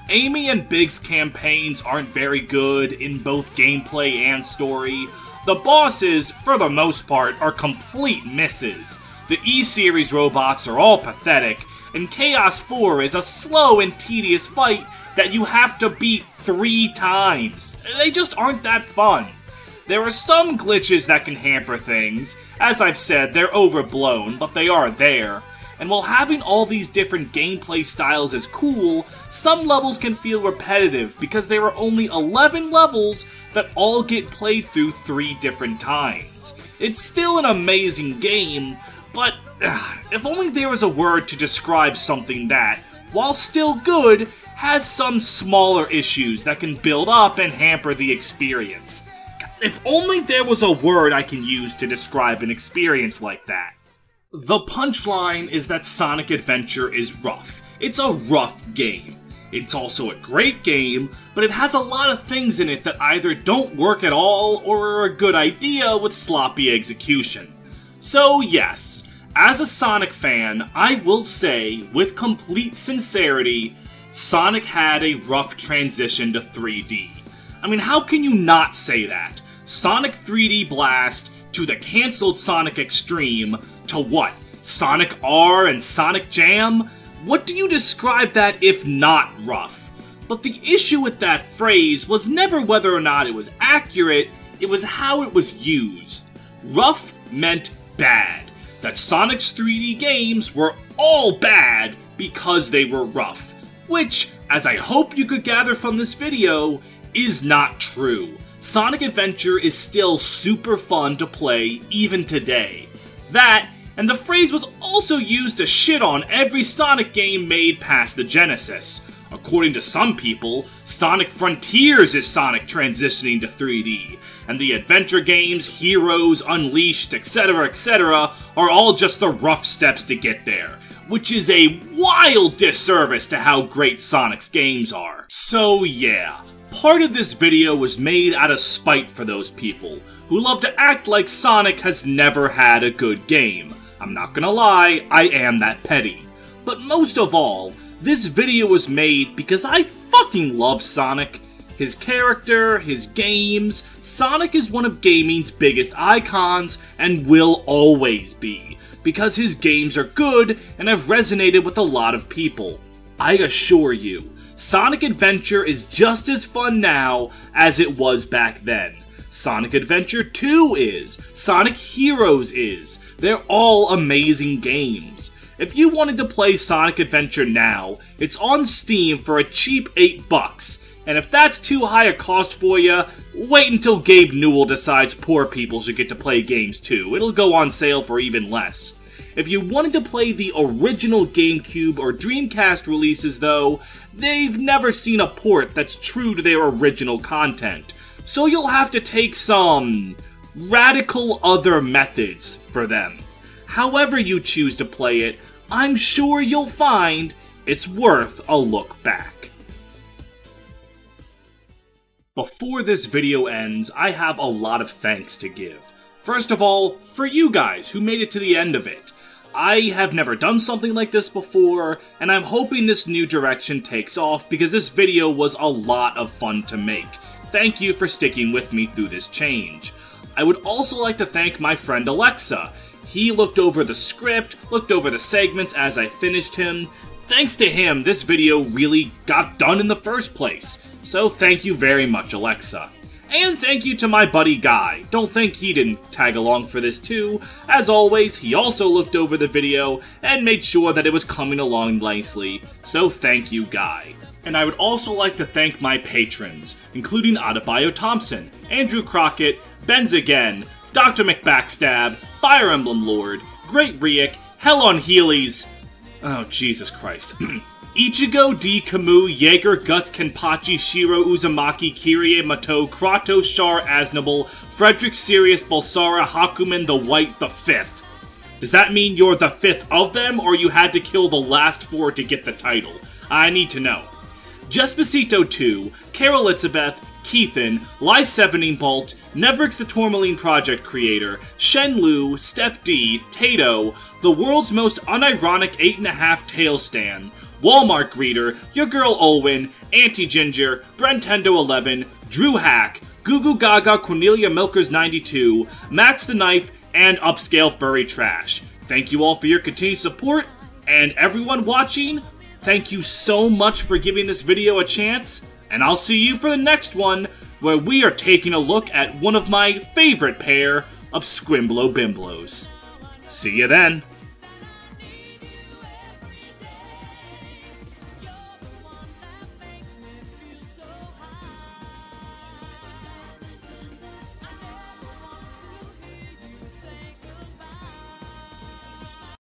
Amy and Big's campaigns aren't very good in both gameplay and story. The bosses, for the most part, are complete misses. The E-Series robots are all pathetic, and Chaos 4 is a slow and tedious fight that you have to beat 3 times. They just aren't that fun. There are some glitches that can hamper things. As I've said, they're overblown, but they are there. and while having all these different gameplay styles is cool, some levels can feel repetitive because there are only 11 levels that all get played through 3 different times. It's still an amazing game, but if only there was a word to describe something that, while still good, has some smaller issues that can build up and hamper the experience. If only there was a word I can use to describe an experience like that. The punchline is that Sonic Adventure is rough. It's a rough game. It's also a great game, but it has a lot of things in it that either don't work at all or are a good idea with sloppy execution. So yes, as a Sonic fan, I will say, with complete sincerity, Sonic had a rough transition to 3D. I mean, how can you not say that? Sonic 3D Blast to the cancelled Sonic Extreme to what? Sonic R and Sonic Jam? What do you describe that if not rough? But the issue with that phrase was never whether or not it was accurate, it was how it was used. Rough meant bad. That Sonic's 3D games were all bad because they were rough. Which, as I hope you could gather from this video, is not true. Sonic Adventure is still super fun to play even today. That, and the phrase was also used to shit on every Sonic game made past the Genesis. According to some people, Sonic Frontiers is Sonic transitioning to 3D, and the adventure games, Heroes, Unleashed, etc., are all just the rough steps to get there, which is a wild disservice to how great Sonic's games are. So yeah, part of this video was made out of spite for those people who love to act like Sonic has never had a good game. I'm not gonna lie, I am that petty. But most of all, this video was made because I fucking love Sonic. His character, his games, Sonic is one of gaming's biggest icons and will always be, because his games are good and have resonated with a lot of people. I assure you, Sonic Adventure is just as fun now as it was back then. Sonic Adventure 2 is. Sonic Heroes is. They're all amazing games. If you wanted to play Sonic Adventure now, it's on Steam for a cheap $8, and if that's too high a cost for you, wait until Gabe Newell decides poor people should get to play games too. It'll go on sale for even less. If you wanted to play the original GameCube or Dreamcast releases though, they've never seen a port that's true to their original content. So you'll have to take some radical other methods for them. However you choose to play it, I'm sure you'll find it's worth a look back. Before this video ends, I have a lot of thanks to give. First of all, for you guys who made it to the end of it. I have never done something like this before, and I'm hoping this new direction takes off because this video was a lot of fun to make. Thank you for sticking with me through this change. I would also like to thank my friend Alexa. He looked over the script, looked over the segments as I finished him. Thanks to him, this video really got done in the first place. So thank you very much, Alexa. And thank you to my buddy Guy. Don't think he didn't tag along for this too. As always, he also looked over the video and made sure that it was coming along nicely. So thank you, Guy. And I would also like to thank my patrons, including Adebayo Thompson, Andrew Crockett, Benz Again, Dr. McBackstab, Fire Emblem Lord, Great Riek, Hell on Heelys, oh Jesus Christ, Ichigo D. Camus, Jaeger, Guts, Kenpachi, Shiro, Uzumaki, Kirie, Mato, Kratos, Char, Aznable, Frederick, Sirius, Bulsara, Hakumen, the White, the Fifth. Does that mean you're the fifth of them, or you had to kill the last four to get the title? I need to know. Jespacito 2, Carol Elizabeth, Keithan, Ly17 Bolt, Nevrix the Tourmaline Project creator, Shen Lu, Steph D, Tato, the world's most unironic 8.5 tail stan, Walmart greeter, your girl Olwyn, Auntie Ginger, Brentendo11, Drew Hack, Goo Goo Gaga, Cornelia Milkers 92, Max the Knife, and Upscale Furry Trash. Thank you all for your continued support, and everyone watching, thank you so much for giving this video a chance, and I'll see you for the next one, where we are taking a look at one of my favorite pair of Squimblow Bimblows. See you then.